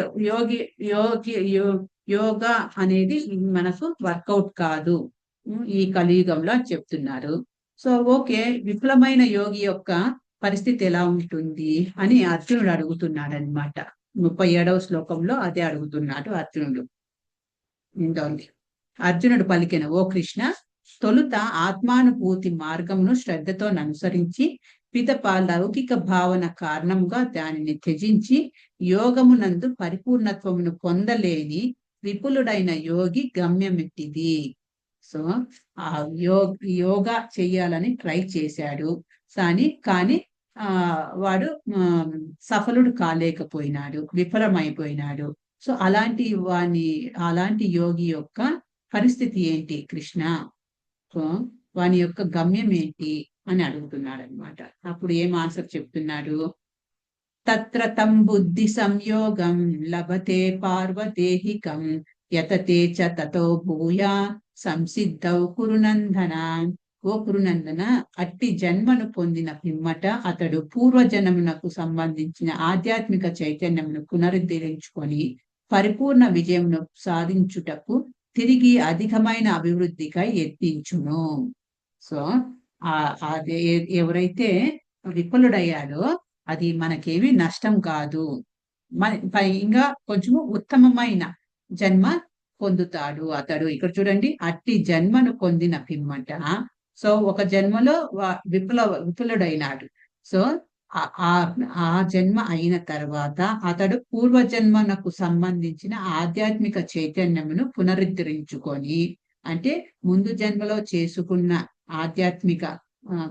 యోగా అనేది మనకు వర్కౌట్ కాదు ఈ కలియుగంలో చెప్తున్నారు. సో ఓకే, విఫలమైన యోగి యొక్క పరిస్థితి ఎలా ఉంటుంది అని అర్జునుడు అడుగుతున్నాడు అనమాట. 37వ శ్లోకంలో అదే అడుగుతున్నాడు అర్జునుడు. ఇంతోంది, అర్జునుడు పలికిన, ఓ కృష్ణ, తొలుత ఆత్మానుభూతి మార్గమును శ్రద్ధతో అనుసరించి పిదప లౌకిక భావన కారణంగా దానిని త్యజించి యోగమునందు పరిపూర్ణత్వమును పొందలేని విపులుడైన యోగి గమ్యమెట్టిది. సో ఆ యోగా చెయ్యాలని ట్రై చేశాడు కానీ వాడు సఫలుడు కాలేకపోయినాడు, విఫలమైపోయినాడు. సో అలాంటి యోగి యొక్క పరిస్థితి ఏంటి కృష్ణ? సో వాని యొక్క గమ్యం ఏంటి అని అడుగుతున్నాడు అనమాట. అప్పుడు ఏం ఆన్సర్ చెప్తున్నాడు? తత్ర తం బుద్ధి సంయోగం లభతే పార్వదేహికం యతతే చ తతో భూయా సంసిద్ధౌ కురునందన. ఓ కురునందన, అట్టి జన్మను పొందిన పిమ్మట అతడు పూర్వజన్మమునకు సంబంధించిన ఆధ్యాత్మిక చైతన్యమును పునరుద్ధరించుకొని పరిపూర్ణ విజయమును సాధించుటకు తిరిగి అధికమైన అభివృద్ధికై యత్నించును. సో అదే ఎవరైతే విఫలుడయ్యాడో అది మనకేమి నష్టం కాదు, ఇంకా కొంచెము ఉత్తమమైన జన్మ పొందుతాడు అతడు. ఇక్కడ చూడండి, అట్టి జన్మను పొందిన పిమ్మట, సో ఒక జన్మలో విఫలుడైనాడు. సో ఆ జన్మ అయిన తర్వాత అతడు పూర్వజన్మనకు సంబంధించిన ఆధ్యాత్మిక చైతన్యమును పునరుద్ధరించుకొని, అంటే ముందు జన్మలో చేసుకున్న ఆధ్యాత్మిక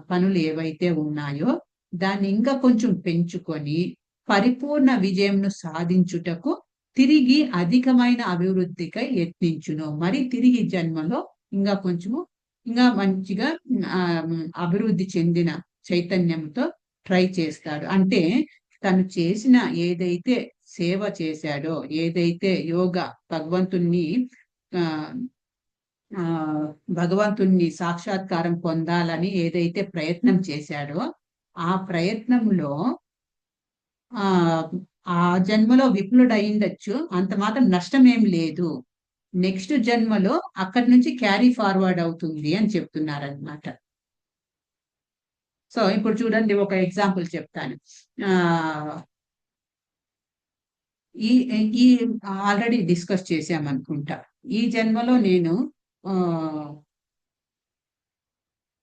పనులు ఏవైతే ఉన్నాయో దాన్ని ఇంకా కొంచెం పెంచుకొని పరిపూర్ణ విజయంను సాధించుటకు తిరిగి అధికమైన అభివృద్ధికై యత్నించును. మరి తిరిగి జన్మలో ఇంకా మంచిగా అభివృద్ధి చెందిన చైతన్యంతో ట్రై చేస్తాడు. అంటే తను చేసిన ఏదైతే సేవ చేశాడో, ఏదైతే యోగా భగవంతుణ్ణి ఆ భగవంతుణ్ణి సాక్షాత్కారం పొందాలని ఏదైతే ప్రయత్నం చేశాడో ఆ ప్రయత్నంలో ఆ ఆ జన్మలో విఫలుడు అయిండొచ్చు, అంత మాత్రం నష్టం ఏం లేదు. నెక్స్ట్ జన్మలో అక్కడి నుంచి క్యారీ ఫార్వర్డ్ అవుతుంది అని చెప్తున్నారనమాట. సో ఇప్పుడు చూడండి, ఒక ఎగ్జాంపుల్ చెప్తాను. ఆ ఈ ఈ ఆల్రెడీ డిస్కస్ చేశామనుకుంటా. ఈ జన్మలో నేను ఆ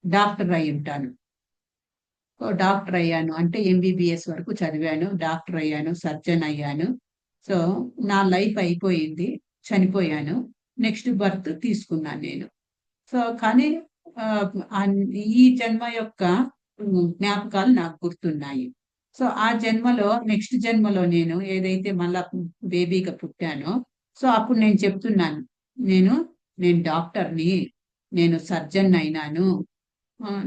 డాక్టర్ అయి ఉంటాను. డాక్టర్ అయ్యాను అంటే ఎంబీబీఎస్ వరకు చదివాను, డాక్టర్ అయ్యాను, సర్జన్ అయ్యాను. సో నా లైఫ్ అయిపోయింది, చనిపోయాను. నెక్స్ట్ బర్త్ తీసుకున్నాను నేను. సో కానీ ఆ, ఈ జన్మ యొక్క జ్ఞాపకాలు నాకు గుర్తున్నాయి. సో ఆ జన్మలో నెక్స్ట్ జన్మలో నేను ఏదైతే మళ్ళా బేబీగా పుట్టానో, సో అప్పుడు నేను చెప్తున్నాను, నేను నేను డాక్టర్ని, నేను సర్జన్ అయినాను,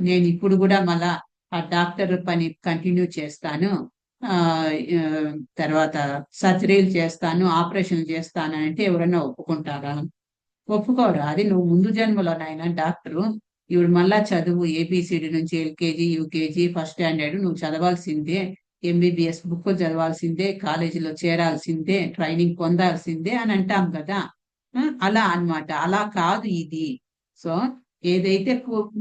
నేను ఇప్పుడు కూడా మళ్ళా ఆ డాక్టర్ పని కంటిన్యూ చేస్తాను, ఆ ఆ, తర్వాత సర్జరీలు చేస్తాను, ఆపరేషన్ చేస్తాను అంటే ఎవరైనా ఒప్పుకుంటారా? ఒప్పుకోరు. అది నువ్వు ముందు జన్మలో నాయన డాక్టరు, ఇప్పుడు మళ్ళా చదువు, ఏబిసిడి నుంచి ఎల్కేజీ, యూకేజీ, ఫస్ట్ స్టాండర్డ్ నువ్వు చదవాల్సిందే, ఎంబీబీఎస్ బుక్ చదవాల్సిందే, కాలేజీలో చేరాల్సిందే, ట్రైనింగ్ పొందాల్సిందే అని అంటాం కదా. అలా అన్నమాట. అలా కాదు ఇది. సో ఏదైతే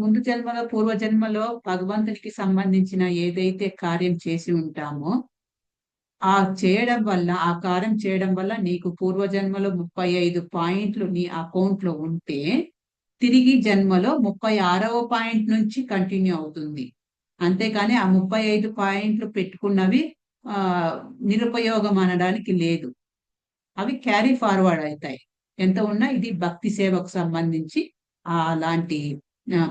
ముందు జన్మలో పూర్వ జన్మలో భగవంతునికి సంబంధించిన ఏదైతే కార్యం చేసి ఉంటామో ఆ చేయడం వల్ల, ఆ కార్యం చేయడం వల్ల నీకు పూర్వజన్మలో 35 పాయింట్లు నీ అకౌంట్ లో ఉంటే తిరిగి జన్మలో 36వ పాయింట్ నుంచి కంటిన్యూ అవుతుంది. అంతేకాని ఆ 35 పాయింట్లు పెట్టుకున్నవి ఆ నిరుపయోగం అనడానికి లేదు. అవి క్యారీ ఫార్వర్డ్ అవుతాయి. ఎంత ఉన్నా ఇది భక్తి సేవకు సంబంధించి అలాంటి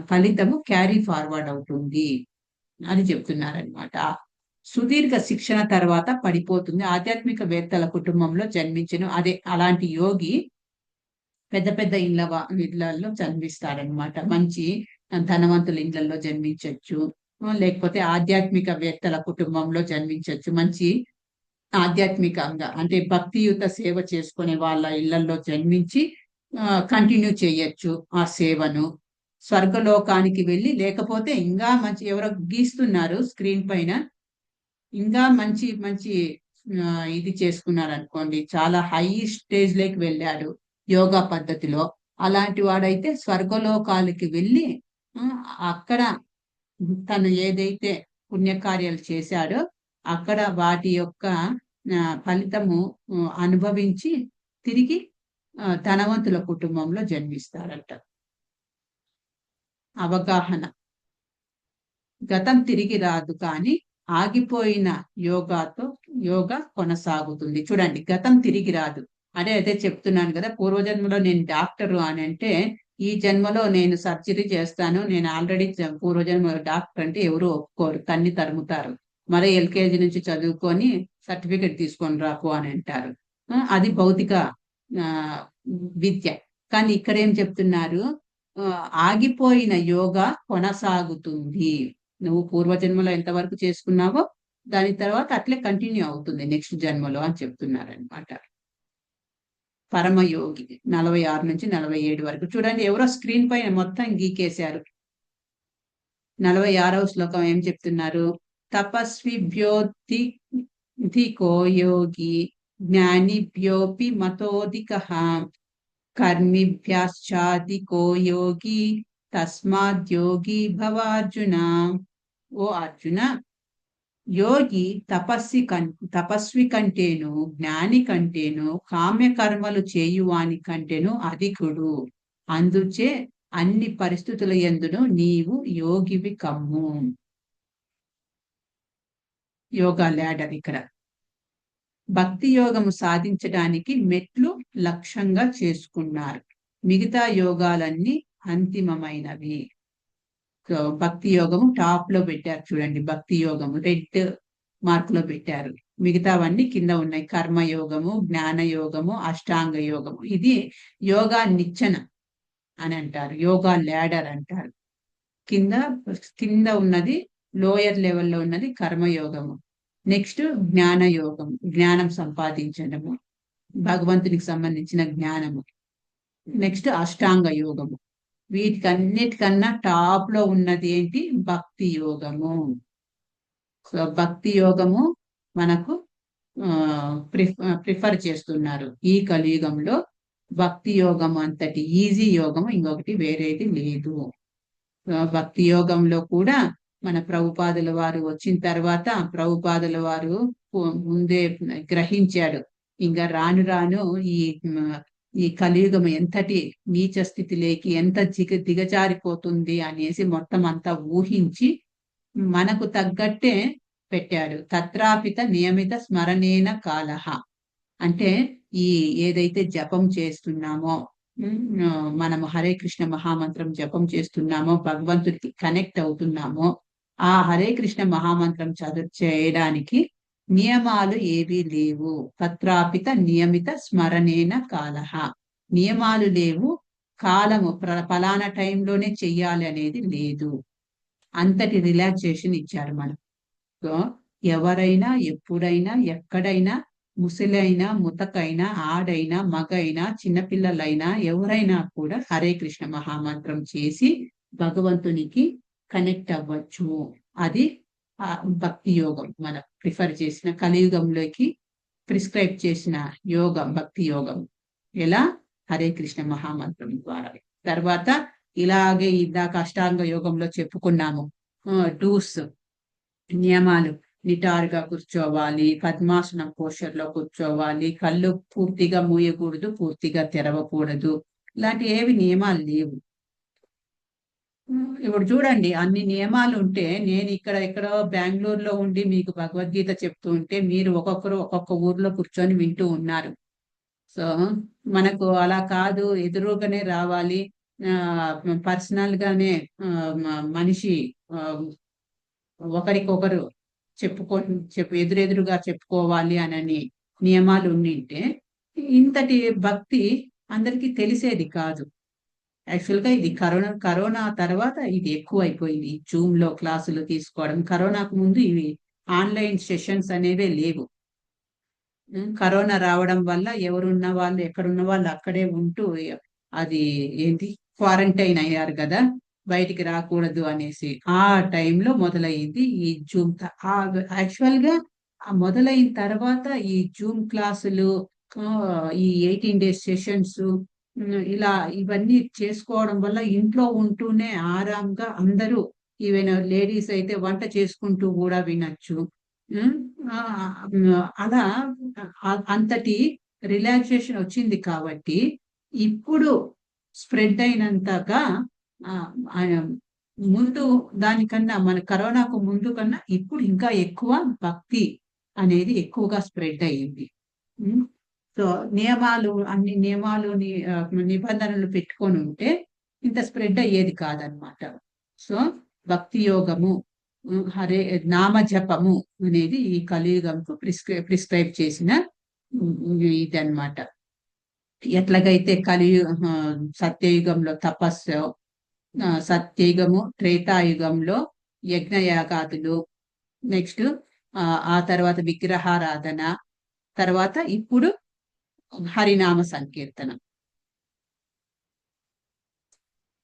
ఫలితము క్యారీ ఫార్వర్డ్ అవుతుంది అని చెప్తున్నారనమాట. సుదీర్ఘ శిక్షణ తర్వాత పడిపోతుంది. ఆధ్యాత్మిక వేత్తల కుటుంబంలో జన్మించను. అదే అలాంటి యోగి పెద్ద పెద్ద ఇళ్లలో జన్మిస్తారనమాట. మంచి ధనవంతుల ఇళ్లలో జన్మించవచ్చు, లేకపోతే ఆధ్యాత్మిక వేత్తల కుటుంబంలో జన్మించవచ్చు. మంచి ఆధ్యాత్మికంగా అంటే భక్తియుత సేవ చేసుకునే వాళ్ళ ఇళ్లలో జన్మించి కంటిన్యూ చేయొచ్చు ఆ సేవను. స్వర్గలోకానికి వెళ్ళి, లేకపోతే ఇంకా మంచి ఎవరో గీస్తున్నారు స్క్రీన్ పైన, ఇంకా మంచి మంచి ఇది చేసుకున్నారు అనుకోండి, చాలా హై స్టేజ్ లోకి వెళ్ళాడు యోగా పద్ధతిలో, అలాంటి వాడైతే స్వర్గలోకాలకి వెళ్ళి అక్కడ తను ఏదైతే పుణ్యకార్యాలు చేశాడో అక్కడ వాటి యొక్క ఫలితము అనుభవించి తిరిగి ధనవంతుల కుటుంబంలో జన్మిస్తారట. అవగాహన. గతం తిరిగి రాదు, కానీ ఆగిపోయిన యోగా కొనసాగుతుంది. చూడండి, గతం తిరిగి రాదు. అదే చెప్తున్నాను కదా, పూర్వజన్మలో నేను డాక్టరు అని అంటే ఈ జన్మలో నేను సర్జరీ చేస్తాను, నేను ఆల్రెడీ పూర్వజన్మలో డాక్టర్ అంటే ఎవరు ఒప్పుకోరు, తన్ని తరుముతారు. మరి ఎల్కేజీ నుంచి చదువుకొని సర్టిఫికెట్ తీసుకొని రాకు అని అంటారు. అది భౌతిక విద్య. కానీ ఇక్కడ ఏం చెప్తున్నారు, ఆగిపోయిన యోగా కొనసాగుతుంది. నువ్వు పూర్వజన్మలో ఎంతవరకు చేసుకున్నావో దాని తర్వాత అట్లే కంటిన్యూ అవుతుంది నెక్స్ట్ జన్మలో అని చెప్తున్నారనమాట. పరమయోగి 46 నుంచి 47 వరకు చూడండి. ఎవరో స్క్రీన్ పైన మొత్తం గీకేశారు. 46వ శ్లోకం ఏం చెప్తున్నారు, తపస్విభ్యోధికో యోగి జ్ఞానిభ్యోపి మతోధికః కర్మిభ్యాశ్చాధికో యోగి తస్మాద్యోగి భవార్జున. ఓ అర్జున, యోగి తపస్వి కంటేను, జ్ఞాని కంటేను, కామ్యకర్మలు చేయువాని కంటేను అధికుడు. అందుచే అన్ని పరిస్థితుల యందును నీవు యోగివి కమ్ము. యోగా ల్యాడర్ ఇక్కడ. భక్తి యోగము సాధించడానికి మెట్లు లక్ష్యంగా చేసుకున్నారు. మిగతా యోగాలన్నీ అంతిమమైనవి. భక్తి యోగము టాప్ లో పెట్టారు చూడండి. భక్తి యోగము రెడ్ మార్క్ లో పెట్టారు. మిగతావన్నీ కింద ఉన్నాయి. కర్మయోగము, జ్ఞాన యోగము, అష్టాంగ యోగము. ఇది యోగా నిచ్చెన అని అంటారు, యోగా ల్యాడర్ అంటారు. కింద ఉన్నది, లోయర్ లెవెల్లో ఉన్నది కర్మయోగము. నెక్స్ట్ జ్ఞాన యోగం, జ్ఞానం సంపాదించడము, భగవంతునికి సంబంధించిన జ్ఞానము. నెక్స్ట్ అష్టాంగ యోగము. వీటికన్నిటికన్నా టాప్ లో ఉన్నది ఏంటి? భక్తి యోగము. సో భక్తి యోగము మనకు ప్రిఫర్ చేస్తున్నారు. ఈ కలియుగంలో భక్తి యోగం అంతటి ఈజీ యోగం ఇంకొకటి వేరేది లేదు. భక్తి యోగంలో కూడా మన ప్రభుపాదుల వారు వచ్చిన తర్వాత ప్రభుపాదుల వారు ముందే గ్రహించాడు, ఇంకా రాను రాను ఈ కలియుగం ఎంతటి నీచ స్థితిలోకి ఎంత దిగజారిపోతుంది అనేసి మొత్తం అంతా ఊహించి మనకు తగ్గట్టే పెట్టాడు. తత్రాపిత నియమిత స్మరణేన కాలహ అంటే ఈ ఏదైతే జపం చేస్తున్నామో, మనము హరే కృష్ణ మహామంత్రం జపం చేస్తున్నామో, భగవంతుడికి కనెక్ట్ అవుతున్నామో, ఆ హరే కృష్ణ మహామంత్రం చేయడానికి నియమాలు ఏవీ లేవు. తత్రాపిత నియమిత స్మరణేన కాలహ, నియమాలు లేవు, కాలము ఫలానా టైంలోనే చెయ్యాలి అనేది లేదు. అంతటి రిలాక్సేషన్ ఇచ్చారు మనం. సో ఎవరైనా ఎప్పుడైనా ఎక్కడైనా, ముసలైనా ముతకైనా, ఆడైనా మగైనా, చిన్నపిల్లలైనా ఎవరైనా కూడా హరే కృష్ణ మహామంత్రం చేసి భగవంతునికి కనెక్ట్ అవ్వచ్చు. అది భక్తి యోగం మనం ప్రిఫర్ చేసిన కలియుగంలోకి ప్రిస్క్రైబ్ చేసిన యోగం భక్తి యోగం. ఎలా? హరే కృష్ణ మహామంత్రం ద్వారా. తర్వాత ఇలాగే ఇందాక అష్టాంగ యోగంలో చెప్పుకున్నాము డూస్, నియమాలు. నిటారుగా కూర్చోవాలి, పద్మాసనం పోస్చర్ లో కూర్చోవాలి, కళ్ళు పూర్తిగా మూయకూడదు, పూర్తిగా తెరవకూడదు, ఇలాంటి ఏవి నియమాలు లేవు. ఇప్పుడు చూడండి, అన్ని నియమాలు ఉంటే నేను ఎక్కడో బెంగళూరులో ఉండి మీకు భగవద్గీత చెప్తూ ఉంటే మీరు ఒక్కొక్కరు ఒక్కొక్క ఊర్లో కూర్చొని వింటూ ఉన్నారు. సో మనకు అలా కాదు, ఎదురుగానే రావాలి, పర్సనల్ గానే మనిషి ఒకరికొకరు ఎదురెదురుగా చెప్పుకోవాలి అని నియమాలు ఉండింటే ఇంతటి భక్తి అందరికీ తెలిసేది కాదు. యాక్చువల్ గా ఇది కరోనా తర్వాత ఇది ఎక్కువ అయిపోయింది. జూమ్ లో క్లాసులు తీసుకోవడం. కరోనాకు ముందు ఇవి ఆన్లైన్ సెషన్స్ అనేవే లేవు. కరోనా రావడం వల్ల ఎవరున్న వాళ్ళు ఎక్కడున్న వాళ్ళు అక్కడే ఉంటూ అది ఏంటి క్వారంటైన్ అయ్యారు కదా, బయటికి రాకూడదు అనేసి. ఆ టైంలో మొదలైంది ఈ జూమ్. యాక్చువల్ గా మొదలైన తర్వాత ఈ జూమ్ క్లాసులు, ఈ 18 days సెషన్స్, ఇలా ఇవన్నీ చేసుకోవడం వల్ల ఇంట్లో ఉంటూనే ఆరాంగా అందరూ, ఈవెన్ లేడీస్ అయితే వంట చేసుకుంటూ కూడా వినొచ్చు. అలా అంతటి రిలాక్సేషన్ వచ్చింది. కాబట్టి ఇప్పుడు స్ప్రెడ్ అయినంతగా ముందు దానికన్నా, మన కరోనాకు ముందు కన్నా ఇప్పుడు ఇంకా ఎక్కువ భక్తి అనేది ఎక్కువగా స్ప్రెడ్ అయ్యింది. సో అన్ని నియమాలు నిబంధనలు పెట్టుకొని ఉంటే ఇంత స్ప్రెడ్ అయ్యేది కాదనమాట. సో భక్తి యోగము, నామ జపము అనేది ఈ కలియుగంకు ప్రిస్క్రైబ్ చేసిన ఇదన్నమాట. ఎట్లాగైతే సత్యయుగంలో తపస్సు, సత్యయుగము త్రేతాయుగంలో యజ్ఞయాగాదులు, నెక్స్ట్ ఆ తర్వాత విగ్రహారాధన, తర్వాత ఇప్పుడు హరినామ సంకీర్తనం.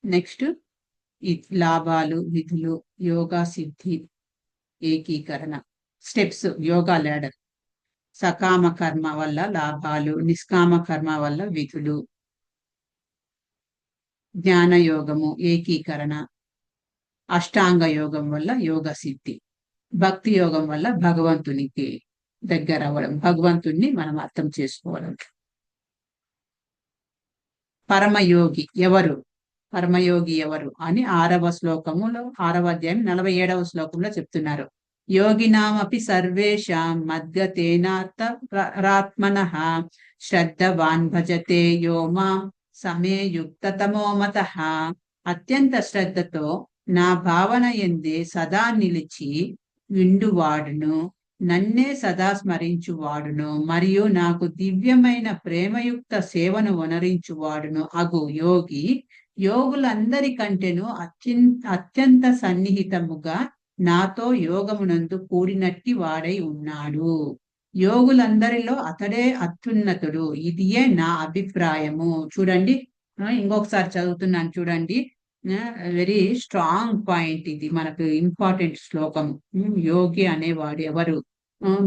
నెక్స్ట్ ఈ లాభాలు, విధులు, యోగా సిద్ధి, ఏకీకరణ స్టెప్స్, యోగా ల్యాడర్. సకామ కర్మ వల్ల లాభాలు, నిష్కామ కర్మ వల్ల విధులు, జ్ఞాన యోగము ఏకీకరణ, అష్టాంగ యోగం వల్ల యోగ సిద్ధి, భక్తి యోగం వల్ల భగవంతునికి దగ్గర అవ్వడం, భగవంతుణ్ణి మనం అర్థం చేసుకోవడం. పరమయోగి ఎవరు? పరమయోగి ఎవరు అని 6వ శ్లోకములో, 6వ అధ్యాయం 47వ శ్లోకంలో చెప్తున్నారు. యోగినామపి సర్వేషాం మద్గతేనాత్మనః శ్రద్ధవాన్ భజతే యో మాం సమే యుక్తతమో మతః. అత్యంత శ్రద్ధతో నా భావన యందే సదా నిలిచి విండువాడును, నన్నే సదా స్మరించువాడును, మరియు నాకు దివ్యమైన ప్రేమయుక్త సేవను వనరించువాడును అగు యోగి యోగులందరికంటేను అత్యంత సన్నిహితముగా నాతో యోగమునందు కూడినట్టి వాడై ఉన్నాడు. యోగులందరిలో అతడే అత్యున్నతుడు, ఇదియే నా అభిప్రాయము. చూడండి, ఇంకొకసారి చదువుతున్నాను చూడండి. వెరీ స్ట్రాంగ్ పాయింట్ ఇది, మనకు ఇంపార్టెంట్ శ్లోకం. యోగి అనేవాడు ఎవరు,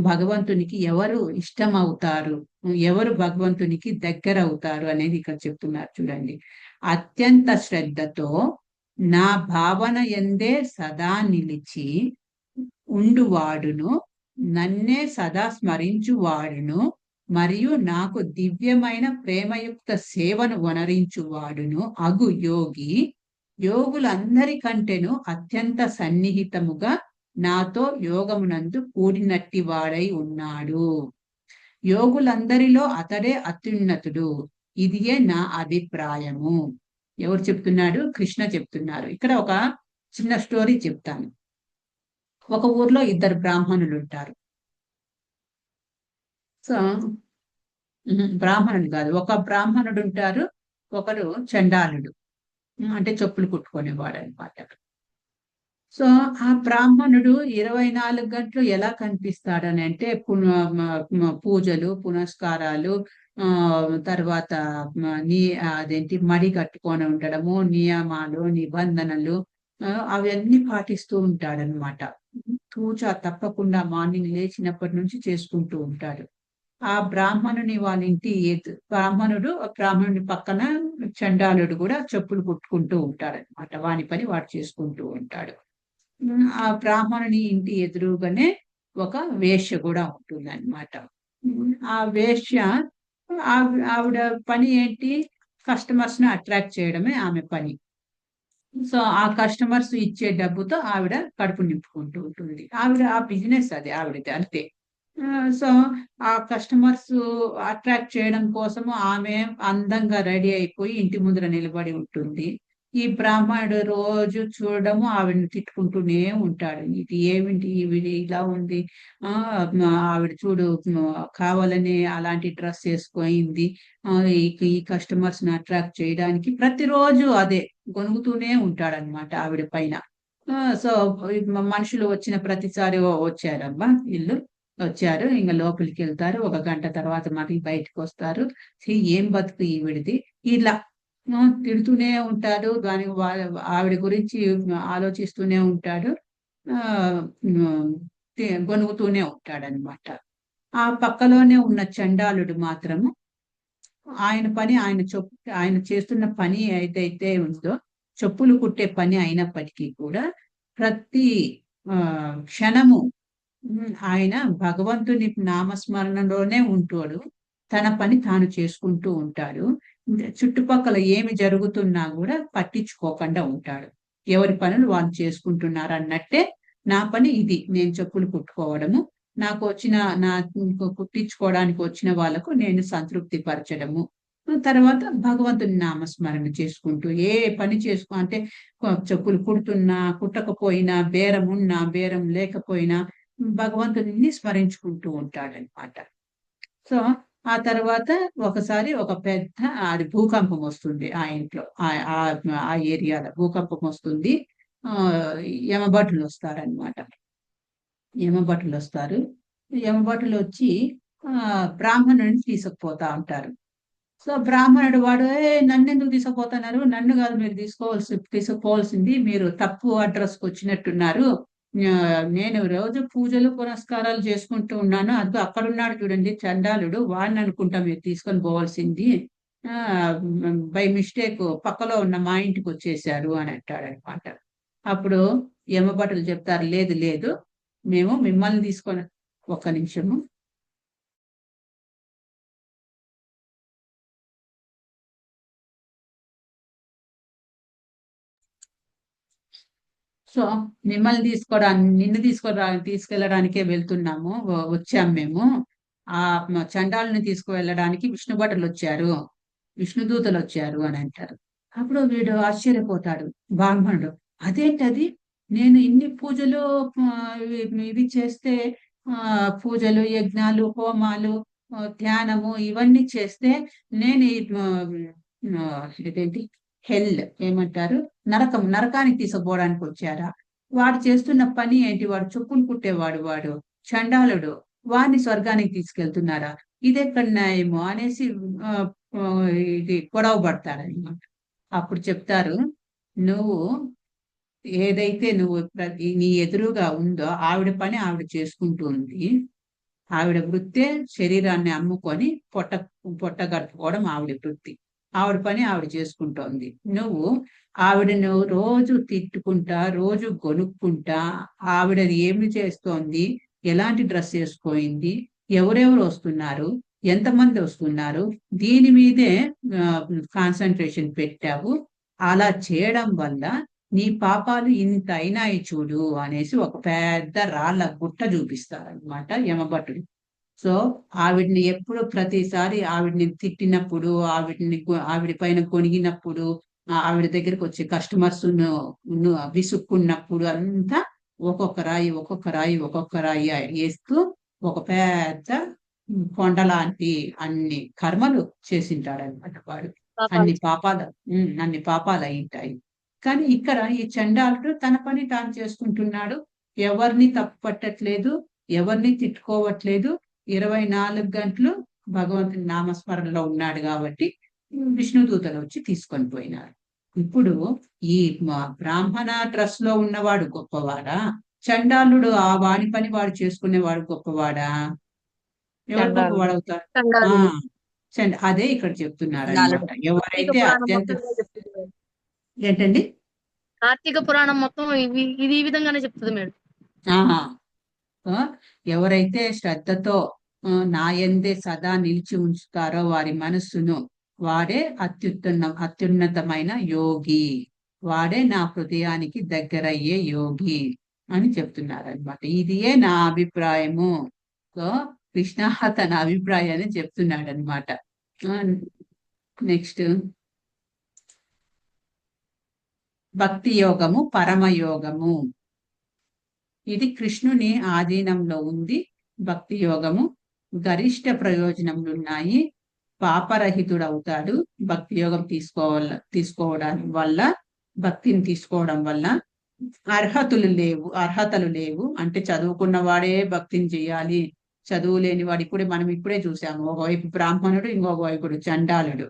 భగవంతునికి ఎవరు ఇష్టం అవుతారు, ఎవరు భగవంతునికి దగ్గర అవుతారు అనేది ఇక్కడ చెప్తున్నారు చూడండి. అత్యంత శ్రద్ధతో నా భావన ఎందే సదా నిలిచి ఉండువాడును, నన్నే సదా స్మరించువాడును, మరియు నాకు దివ్యమైన ప్రేమయుక్త సేవను వనరించువాడును అగు యోగి యోగులందరికంటేను అత్యంత సన్నిహితముగా నాతో యోగమునందు కూడినట్టి వాడై ఉన్నాడు. యోగులందరిలో అతడే అత్యున్నతుడు, ఇదియే నా అభిప్రాయము. ఎవరు చెప్తున్నాడు? కృష్ణ చెప్తున్నారు. ఇక్కడ ఒక చిన్న స్టోరీ చెప్తాను. ఒక ఊర్లో ఇద్దరు బ్రాహ్మణులు ఉంటారు. సో బ్రాహ్మణుడు కాదు, ఒక బ్రాహ్మణుడు ఉంటారు, ఒకడు చండాలుడు, అంటే చెప్పులు కుట్టుకునేవాడు అనమాట. సో ఆ బ్రాహ్మణుడు 24 గంటలు ఎలా కనిపిస్తాడని అంటే పూజలు పునస్కారాలు, తర్వాత అదేంటి మడి కట్టుకొని ఉండడము, నియమాలు నిబంధనలు అవన్నీ పాటిస్తూ ఉంటాడనమాట. తూచా తప్పకుండా మార్నింగ్ లేచినప్పటి నుంచి చేసుకుంటూ ఉంటాడు. ఆ బ్రాహ్మణుని వాళ్ళ ఇంటి బ్రాహ్మణుని పక్కన చండాలుడు కూడా చెప్పులు కుట్టుకుంటూ ఉంటాడనమాట. వాని పని వాడు చేసుకుంటూ ఉంటాడు. ఆ బ్రాహ్మణుని ఇంటి ఎదురుగానే ఒక వేశ్య కూడా ఉంటుంది అనమాట. ఆ వేశ్య ఆవిడ పని ఏంటి? కస్టమర్స్ ని అట్రాక్ట్ చేయడమే ఆమె పని. సో ఆ కస్టమర్స్ ఇచ్చే డబ్బుతో ఆవిడ కడుపు నింపుకుంటూ ఉంటుంది. ఆ బిజినెస్ అది ఆవిడది, అంతే. సో ఆ కస్టమర్స్ అట్రాక్ట్ చేయడం కోసము ఆమె అందంగా రెడీ అయిపోయి ఇంటి ముందర నిలబడి ఉంటుంది. ఈ బ్రాహ్మణుడు రోజు చూడడము ఆవిడని తిట్టుకుంటూనే ఉంటాడు. ఇది ఏమిటి ఈవిడి ఇలా ఉంది, ఆవిడ చూడు కావాలని అలాంటి డ్రెస్ వేసుకుంది, ఈ కస్టమర్స్ ని అట్రాక్ట్ చేయడానికి ప్రతిరోజు అదే గొనుగుతూనే ఉంటాడనమాట ఆవిడ పైన. సో మనుషులు వచ్చిన ప్రతిసారి వచ్చారమ్మా ఇల్లు వచ్చారు, ఇంకా లోపలికి వెళ్తారు, 1 గంట తర్వాత మళ్ళీ బయటకు వస్తారు. ఏం బతుకు ఈవిడిది, ఇలా తిడుతూనే ఉంటాడు. దానికి ఆవిడ గురించి ఆలోచిస్తూనే ఉంటాడు, గొనుగుతూనే ఉంటాడనమాట. ఆ పక్కలోనే ఉన్న చండాలుడు మాత్రము ఆయన చేస్తున్న పని ఏదైతే ఉందో, చెప్పులు కుట్టే పని అయినప్పటికీ కూడా ప్రతి క్షణము ఆయన భగవంతుని నామస్మరణలోనే ఉంటాడు. తన పని తాను చేసుకుంటూ ఉంటాడు. చుట్టుపక్కల ఏమి జరుగుతున్నా కూడా పట్టించుకోకుండా ఉంటాడు. ఎవరి పనులు వాళ్ళు చేసుకుంటున్నారు అన్నట్టే నా పని ఇది, నేను చెప్పులు కుట్టుకోవడము, నాకు కుట్టించుకోవడానికి వచ్చిన వాళ్ళకు నేను సంతృప్తి పరచడము, తర్వాత భగవంతుని నామస్మరణ చేసుకుంటూ ఏ పని అంటే చెప్పులు కుడుతున్నా కుట్టకపోయినా, బేరం ఉన్నా బేరం లేకపోయినా భగవంతుని స్మరించుకుంటూ ఉంటాడనమాట. సో ఆ తర్వాత ఒకసారి ఒక పెద్ద భూకంపం వస్తుంది ఆ ఇంట్లో, ఆ ఏరియాలో భూకంపం వస్తుంది. యమభటులు వస్తారనమాట. యమభటులు వచ్చి బ్రాహ్మణుడిని తీసుకుపోతా ఉంటారు. సో బ్రాహ్మణుడు వాడు, నన్నెందుకు తీసుకుపోతున్నారు, నన్ను కాదు మీరు తీసుకోవాల్సింది, మీరు తప్పు అడ్రస్కి వచ్చినట్టున్నారు, నేను రోజు పూజలు పునస్కారాలు చేసుకుంటూ ఉన్నాను, అది అక్కడున్నాడు చూడండి చండాలుడు, వాడిని అనుకుంటా మీరు తీసుకొని పోవాల్సింది, బై మిస్టేక్ పక్కలో ఉన్న మా ఇంటికి వచ్చేసారు అని అంటాడనమాట. అప్పుడు యమభటులు చెప్తారు, లేదు లేదు, మేము మిమ్మల్ని తీసుకొని, ఒక్క నిమిషము, సో మిమ్మల్ని నిన్ను తీసుకెళ్ళడానికే వెళ్తున్నాము, వచ్చాం మేము. ఆ చండాలని తీసుకువెళ్ళడానికి విష్ణు భటులు వచ్చారు, విష్ణుదూతలు వచ్చారు అని అంటారు. అప్పుడు వీడు ఆశ్చర్యపోతాడు బ్రాహ్మణుడు, అదేంటది, నేను ఇన్ని పూజలు ఇవి చేస్తే, పూజలు యజ్ఞాలు హోమాలు ధ్యానము ఇవన్నీ చేస్తే నేను ఇదేంటి ఏమంటారు, నరకానికి తీసుకుపోవడానికి వచ్చారా? వాడు చేస్తున్న పని ఏంటి, వాడు చెప్పులు కుట్టేవాడు, వాడు చండాలుడు, వాడిని స్వర్గానికి తీసుకెళ్తున్నారా? ఇదెక్కడ న్యాయము అనేసి ఆ, ఇది గొడవ పడతాడనమాట. అప్పుడు చెప్తారు, నువ్వు ఏదైతే నువ్వు నీ ఎదురుగా ఉందో ఆవిడ పని ఆవిడ చేసుకుంటూ ఉంది. ఆవిడ వృత్తే శరీరాన్ని అమ్ముకొని పొట్ట గడుపుకోవడం ఆవిడ వృత్తి. ఆవిడ పని ఆవిడ చేసుకుంటోంది. ఆవిడను రోజు తిట్టుకుంటా, రోజు గొనుక్కుంటా, ఆవిడ ఏమి చేస్తోంది, ఎలాంటి డ్రెస్ వేసుకోయింది, ఎవరెవరు వస్తున్నారు, ఎంతమంది వస్తున్నారు, దీని మీదే కాన్సన్ట్రేషన్ పెట్టావు. అలా చేయడం వల్ల నీ పాపాలు ఇంత అయినాయి చూడు అనేసి ఒక పెద్ద రాళ్ళ గుట్ట చూపిస్తారనమాట యమభటుడు. సో ఆవిడ్ని ఎప్పుడు ప్రతిసారి ఆవిడ్ని తిట్టినప్పుడు, ఆవిడ పైన కొనిగినప్పుడు, ఆవిడ దగ్గరికి వచ్చే కస్టమర్స్ విసుక్కున్నప్పుడు అంతా ఒక్కొక్క రాయి వేస్తూ ఒక పెద్ద కొండలాంటి అన్ని కర్మలు చేసింటాడనమాట వాడు. అన్ని పాపాలు అయింటాయి. కానీ ఇక్కడ ఈ చండాలుడు తన పని తాను చేసుకుంటున్నాడు. ఎవరిని తప్పు పట్టట్లేదు, ఎవరిని తిట్టుకోవట్లేదు. 24 గంటలు భగవంతుని నామస్మరణలో ఉన్నాడు కాబట్టి విష్ణుదూతలు వచ్చి తీసుకొని పోయినారు. ఇప్పుడు ఈ బ్రాహ్మణ డ్రెస్ లో ఉన్నవాడు గొప్పవాడా, చండాలుడు ఆ వాడి పని వాడు చేసుకునేవాడు గొప్పవాడా? ఎవరు గొప్పవాడు అవుతారు? అదే ఇక్కడ చెప్తున్నారు అనమాట. ఎవరైతే అత్యంత ఏంటండి కార్తీక పురాణం మొత్తం ఇది ఈ విధంగానే చెప్తుంది మేడం. ఎవరైతే శ్రద్ధతో నా యందే సదా నిలిచి ఉంచుతారో వారి మనస్సును, వాడే అత్యున్నతమైన యోగి, వాడే నా హృదయానికి దగ్గరయ్యే యోగి అని చెప్తున్నారు అనమాట. ఇదియే నా అభిప్రాయము. సో కృష్ణ తన అభిప్రాయాన్ని చెప్తున్నాడు అనమాట. నెక్స్ట్ భక్తి యోగము, పరమయోగము. ఇది కృష్ణుని ఆధీనంలో ఉంది. భక్తి యోగము గరిష్ట ప్రయోజనములు ఉన్నాయి. పాపరహితుడు అవుతాడు భక్తి యోగం తీసుకోవడం వల్ల. భక్తిని తీసుకోవడం వల్ల అర్హతలు లేవు. అంటే చదువుకున్న వాడే భక్తిని చేయాలి, చదువు లేని వాడు మనం ఇప్పుడే చూసాము. ఒకవైపు బ్రాహ్మణుడు, ఇంకొక వైపుడు చండాలుడు.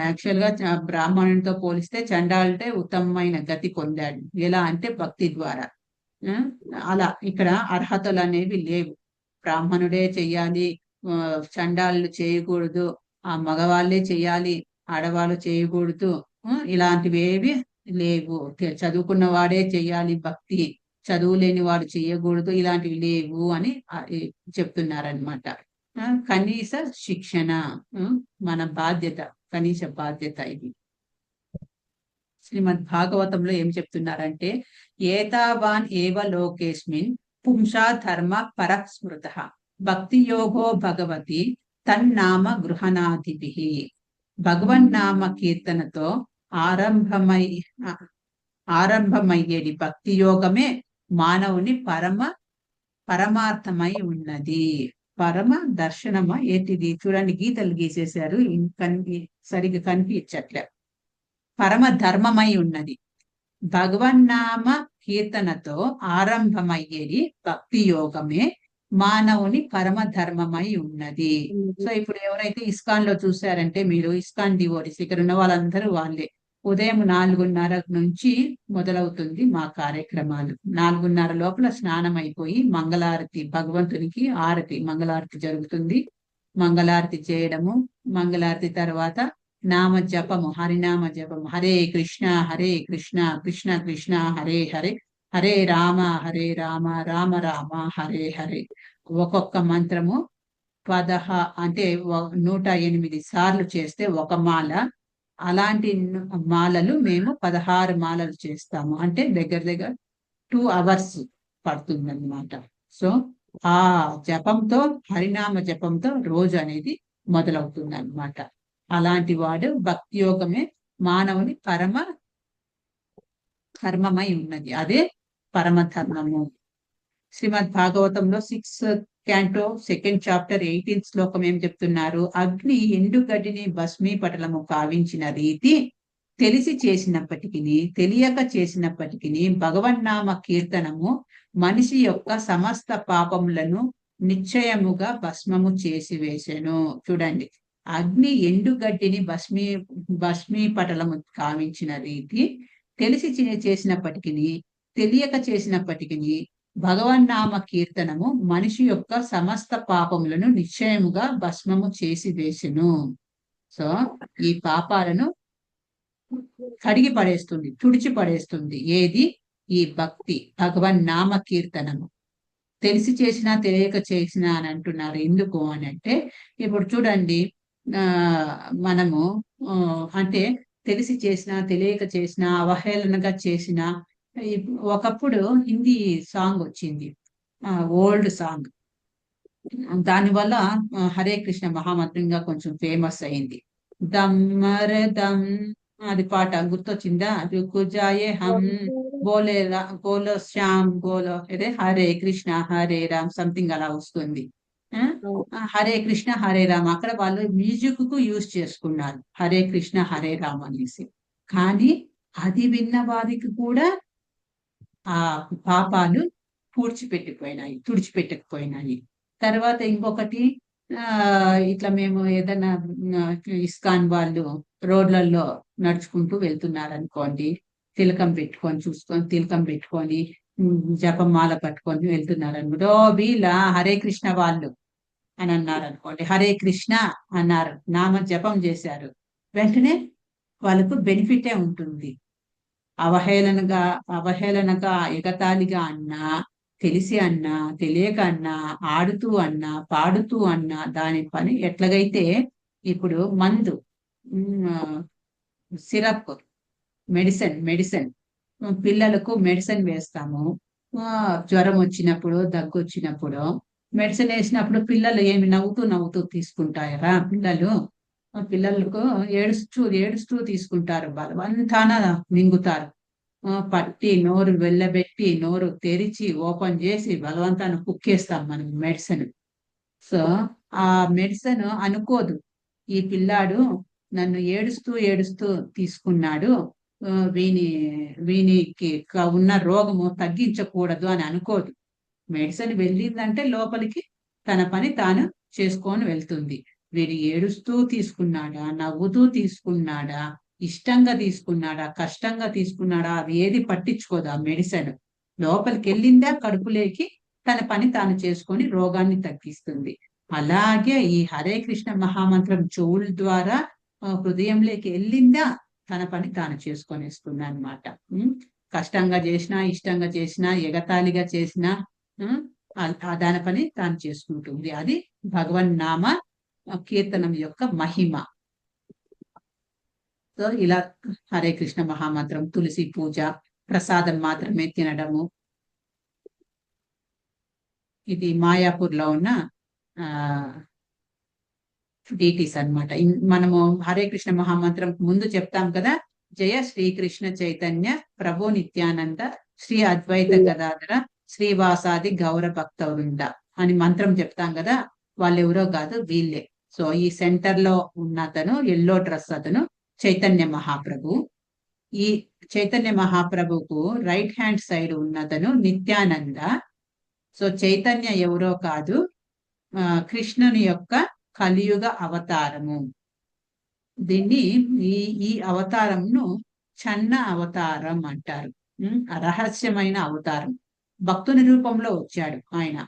యాక్చువల్ గా బ్రాహ్మణుడితో పోలిస్తే చండాలుడే ఉత్తమమైన గతి పొందాడు. ఎలా అంటే భక్తి ద్వారా. అలా ఇక్కడ అర్హతలు అనేవి లేవు. బ్రాహ్మణుడే చెయ్యాలి, చండాలు చేయకూడదు, ఆ మగవాళ్ళే చెయ్యాలి, ఆడవాళ్ళు చేయకూడదు, ఇలాంటివి ఏవి లేవు. చదువుకున్న వాడే చెయ్యాలి భక్తి, చదువు లేని వాడు చెయ్యకూడదు, ఇలాంటివి లేవు అని చెప్తున్నారనమాట. కనీస శిక్షణ మన బాధ్యత, కనీస బాధ్యత ఇది. శ్రీమద్ భాగవతంలో ఏం చెప్తున్నారంటే, ఏతావాన్ ఏవ లోకేస్మిన్ పుంసా ధర్మ పరస్మృత భక్తి యోగో భగవతి తన్నామ గృహనాధిభిః. భగవన్నామ కీర్తనతో ఆరంభమయ్యేది భక్తి యోగమే మానవుని పరమార్థమై ఉన్నది. పరమ దర్శనమా ఏంటిది? చూడండి, గీతలు గీసేశారు, సరిగ్గా కనిపించట్లే. పరమ ధర్మమై ఉన్నది. భగవన్నామ కీర్తనతో ఆరంభమయ్యేది భక్తి యోగమే మానవుని పరమ ధర్మమై ఉన్నది. సో ఇప్పుడు ఎవరైతే ఇస్కాన్ లో చూసారంటే, మీరు ఇస్కాన్ డివోటీస్ ఇక్కడ ఉన్న వాళ్ళందరూ వాళ్ళే. ఉదయం 4:30 నుంచి మొదలవుతుంది మా కార్యక్రమాలు. 4:30 లోపల స్నానం అయిపోయి మంగళారతి, భగవంతునికి మంగళారతి జరుగుతుంది. మంగళారతి చేయడము, మంగళారతి తర్వాత నామ జపము, హరినామ జపము, హరే కృష్ణ కృష్ణ కృష్ణ హరే హరే, హరే రామ రామ రామ హరే హరే. ఒక్కొక్క మంత్రము 108 సార్లు చేస్తే ఒక మాల. అలాంటి మాలలు మేము 16 మాలలు చేస్తాము. అంటే దగ్గర 2 hours పడుతుందన్నమాట. సో ఆ జపంతో, హరినామ జపంతో రోజు అనేది మొదలవుతుంది అన్నమాట. అలాంటి వాడు భక్తి యోగమే మానవుని పరమ ధర్మమై ఉన్నది. అదే పరమ ధర్మము. శ్రీమద్ భాగవతంలో 6th canto 2nd chapter 18th శ్లోకం ఏం చెప్తున్నారు? అగ్ని ఎండుగడ్డిని భస్మీపటలము కావించిన రీతి తెలిసి చేసినప్పటికీ తెలియక చేసినప్పటికీ భగవన్నామ కీర్తనము మనిషి యొక్క సమస్త పాపములను నిశ్చయముగా భస్మము చేసి వేసెను. చూడండి, అగ్ని ఎండుగడ్డిని భస్మీపటలము కావించిన రీతి తెలిసి చేసినప్పటికీ తెలియక చేసినప్పటికీ భగవన్నామ కీర్తనము మనిషి యొక్క సమస్త పాపములను నిశ్చయముగా భస్మము చేసి వేసెను. సో ఈ పాపాలను కడిగి పడేస్తుంది, తుడిచి పడేస్తుంది. ఏది? ఈ భక్తి, భగవన్నామ కీర్తనము. తెలిసి చేసినా తెలియక చేసినా అని అంటున్నారు. ఎందుకు అని అంటే, ఇప్పుడు చూడండి, మనము అంటే తెలిసి చేసినా తెలియక చేసినా అవహేళనగా చేసినా, ఒకప్పుడు హిందీ సాంగ్ వచ్చింది, ఓల్డ్ సాంగ్, దానివల్ల హరే కృష్ణ మహామంత్రంగా కొంచెం ఫేమస్ అయింది. దమ్మర్ దమ్ అది పాట గుర్తొచ్చిందా? రుకు జాయే హమ్ బోలో శ్యామ్ బోలో అదే హరే కృష్ణ హరే రామ్ సంథింగ్ అలా వస్తుంది. హరే కృష్ణ హరే రామ్ అక్కడ వాళ్ళు మ్యూజిక్ కు యూజ్ చేసుకున్నారు హరే కృష్ణ హరే రామ్ అనేసి. కానీ అది విన్న వారికి కూడా ఆ పాపాలు తుడిచిపెట్టకపోయినాయి. తర్వాత ఇంకొకటి, ఇట్లా మేము ఏదైనా ఇస్కాన్ వాళ్ళు రోడ్లలో నడుచుకుంటూ వెళ్తున్నారు అనుకోండి, తిలకం పెట్టుకొని జపమాల పట్టుకొని వెళ్తున్నారు అనుకోండి, ఓ వీళ్ళ హరే కృష్ణ వాళ్ళు అని అన్నారు అనుకోండి, హరే కృష్ణ అన్నారు, నామ జపం చేశారు, వెంటనే వాళ్ళకు బెనిఫిటే ఉంటుంది. అవహేళనగా ఎగతాళిగా అన్నా, తెలిసి అన్నా తెలియక అన్నా, ఆడుతూ అన్నా పాడుతూ అన్నా దాని పని ఎట్లాగైతే ఇప్పుడు మందు, సిరప్, మెడిసిన్ పిల్లలకు మెడిసిన్ వేస్తాము. జ్వరం వచ్చినప్పుడు దగ్గు వచ్చినప్పుడు మెడిసిన్ వేసినప్పుడు పిల్లలు ఏమి నవ్వుతూ తీసుకుంటారా? పిల్లలకు ఏడుస్తూ తీసుకుంటారు, బలవంతాన మింగుతారు. పట్టి నోరు వెళ్ళబెట్టి నోరు తెరిచి ఓపెన్ చేసి బలవంతాన్ని కుక్కేస్తాం మనం మెడిసిన్. సో ఆ మెడిసిన్ అనుకోదు, ఈ పిల్లాడు నన్ను ఏడుస్తూ తీసుకున్నాడు, వీనికి ఉన్న రోగము తగ్గించకూడదు అని అనుకోదు. మెడిసిన్ వెళ్ళిందంటే లోపలికి తన పని తాను చేసుకొని వెళ్తుంది. వీడు ఏడుస్తూ తీసుకున్నాడా, నవ్వుతూ తీసుకున్నాడా, ఇష్టంగా తీసుకున్నాడా, కష్టంగా తీసుకున్నాడా, అది ఏది పట్టించుకోదు. ఆ మెడిసిన్ లోపలికి వెళ్ళిందా కడుపులోకి, తన పని తాను చేసుకొని రోగాన్ని తగ్గిస్తుంది. అలాగే ఈ హరే కృష్ణ మహామంత్రం చెవుల ద్వారా హృదయంలోకి వెళ్ళిందా, తన పని తాను చేసుకొని వస్తుంది అనమాట. కష్టంగా చేసినా, ఇష్టంగా చేసినా, ఎగతాళిగా చేసినా దాని పని తాను చేసుకుంటుంది. అది భగవన్నామ కీర్తనం యొక్క మహిమ. సో ఇలా హరే కృష్ణ మహామంత్రం, తులసి పూజ, ప్రసాదం మాత్రమే తినడము. ఇది మాయాపూర్ లో ఉన్న డీటీస్ అన్నమాట. మనము హరే కృష్ణ మహామంత్రం ముందు చెప్తాం కదా, జయ శ్రీకృష్ణ చైతన్య ప్రభు నిత్యానంద శ్రీ అద్వైత గదాధర శ్రీవాసాది గౌర భక్త వృంద అని మంత్రం చెప్తాం కదా, వాళ్ళు ఎవరో కాదు, వీళ్ళే. సో ఈ సెంటర్ లో ఉన్న అతను, ఎల్లో డ్రెస్ అతను చైతన్య మహాప్రభు. ఈ Chaitanya Mahaprabhu right hand side ఉన్నతను నిత్యానంద. సో చైతన్య ఎవరో కాదు, కృష్ణుని యొక్క కలియుగ అవతారము. దీన్ని ఈ అవతారంను చన్న అవతారం అంటారు, రహస్యమైన అవతారం. భక్తుని రూపంలో వచ్చాడు ఆయన,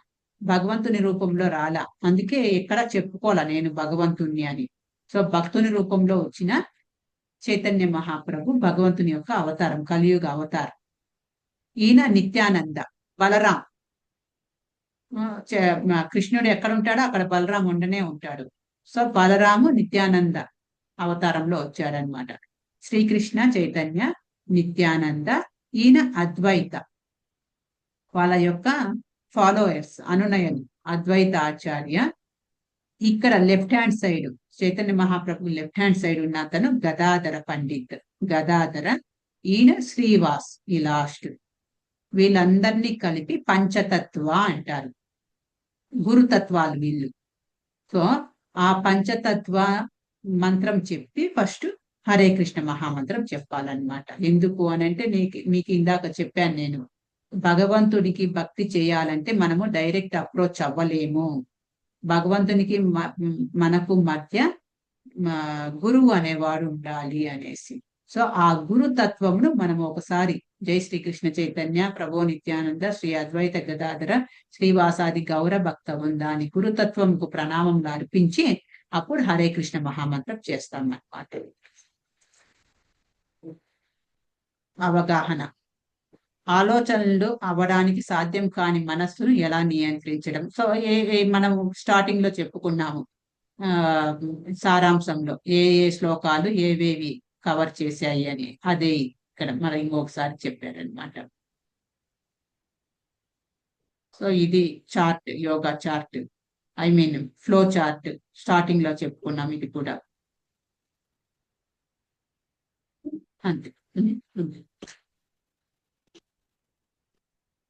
భగవంతుని రూపంలో రాలా. అందుకే ఎక్కడ చెప్పుకోవాలా నేను భగవంతుణ్ణి అని. సో భక్తుని రూపంలో వచ్చిన చైతన్య మహాప్రభు భగవంతుని యొక్క అవతారం, కలియుగ అవతారం. ఈయన నిత్యానంద, బలరాం. కృష్ణుడు ఎక్కడ ఉంటాడో అక్కడ బలరాం ఉండనే ఉంటాడు. సో బలరాము నిత్యానంద అవతారంలో వచ్చాడనమాట. శ్రీకృష్ణ చైతన్య నిత్యానంద, ఈయన అద్వైత, వాళ్ళ యొక్క ఫాలోయర్స్, అనునయులు, అద్వైత ఆచార్య. ఇక్కడ left hand side Chaitanya Mahaprabhu left hand side ఉన్న అతను గదాధర పండిత్, గదాధర. ఈయన శ్రీవాస్, ఈ లాస్ట్. వీళ్ళందరినీ కలిపి పంచతత్వ అంటారు, గురుతత్వాలు వీళ్ళు. సో ఆ పంచతత్వ మంత్రం చెప్పి ఫస్ట్ హరే కృష్ణ మహామంత్రం చెప్పాలన్నమాట. ఎందుకు అనంటే మీకు ఇందాక చెప్పాను నేను, భగవంతుడికి భక్తి చేయాలంటే మనము డైరెక్ట్ అప్రోచ్ అవ్వలేము. భగవంతునికి మనకు మధ్య గురువు అనేవాడు ఉండాలి అనేసి. సో ఆ గురుతత్వమును మనం ఒకసారి జై శ్రీకృష్ణ చైతన్య ప్రభో నిత్యానంద శ్రీ అద్వైత గదాధర శ్రీవాసాది గౌర భక్త బృందాని గురుతత్వంకు ప్రణామంగా అర్పించి అప్పుడు హరే కృష్ణ మహామంత్రం చేస్తాం అన్నమాట. అవగాహన. ఆలోచనలు అవ్వడానికి సాధ్యం కాని మనస్సును ఎలా నియంత్రించడం. సో మనం స్టార్టింగ్ లో చెప్పుకున్నాము సారాంశంలో ఏ శ్లోకాలు ఏవేవి కవర్ చేశాయి అని. అదే ఇక్కడ మరి ఇంకొకసారి చెప్పారనమాట. సో ఇది chart, yoga chart, I mean flow chart starting లో చెప్పుకున్నాం. ఇది కూడా అంతే.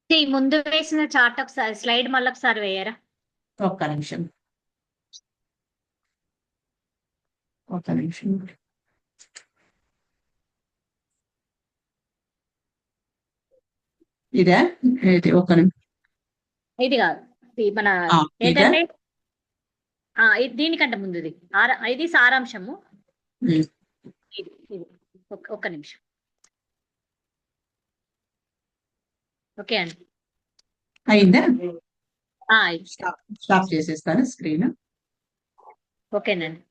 ఈ ముందు వేసిన చార్ట్ ఒకసారి స్లైడ్ మళ్ళీ ఒకసారి వేయరా? ఒక్క నిమిషం. ఇదే ఒక నిమిషం. ఇది కాదు, ఇది మన ఇదే? ఏంటంటే దీనికంటే ముందు ఇది సారాంశము. ఇది ఒక్క నిమిషం. ఓకే అండి, అయిందా? ఇది. స్టాప్ చేసేస్తాను స్క్రీన్. ఓకేనండి.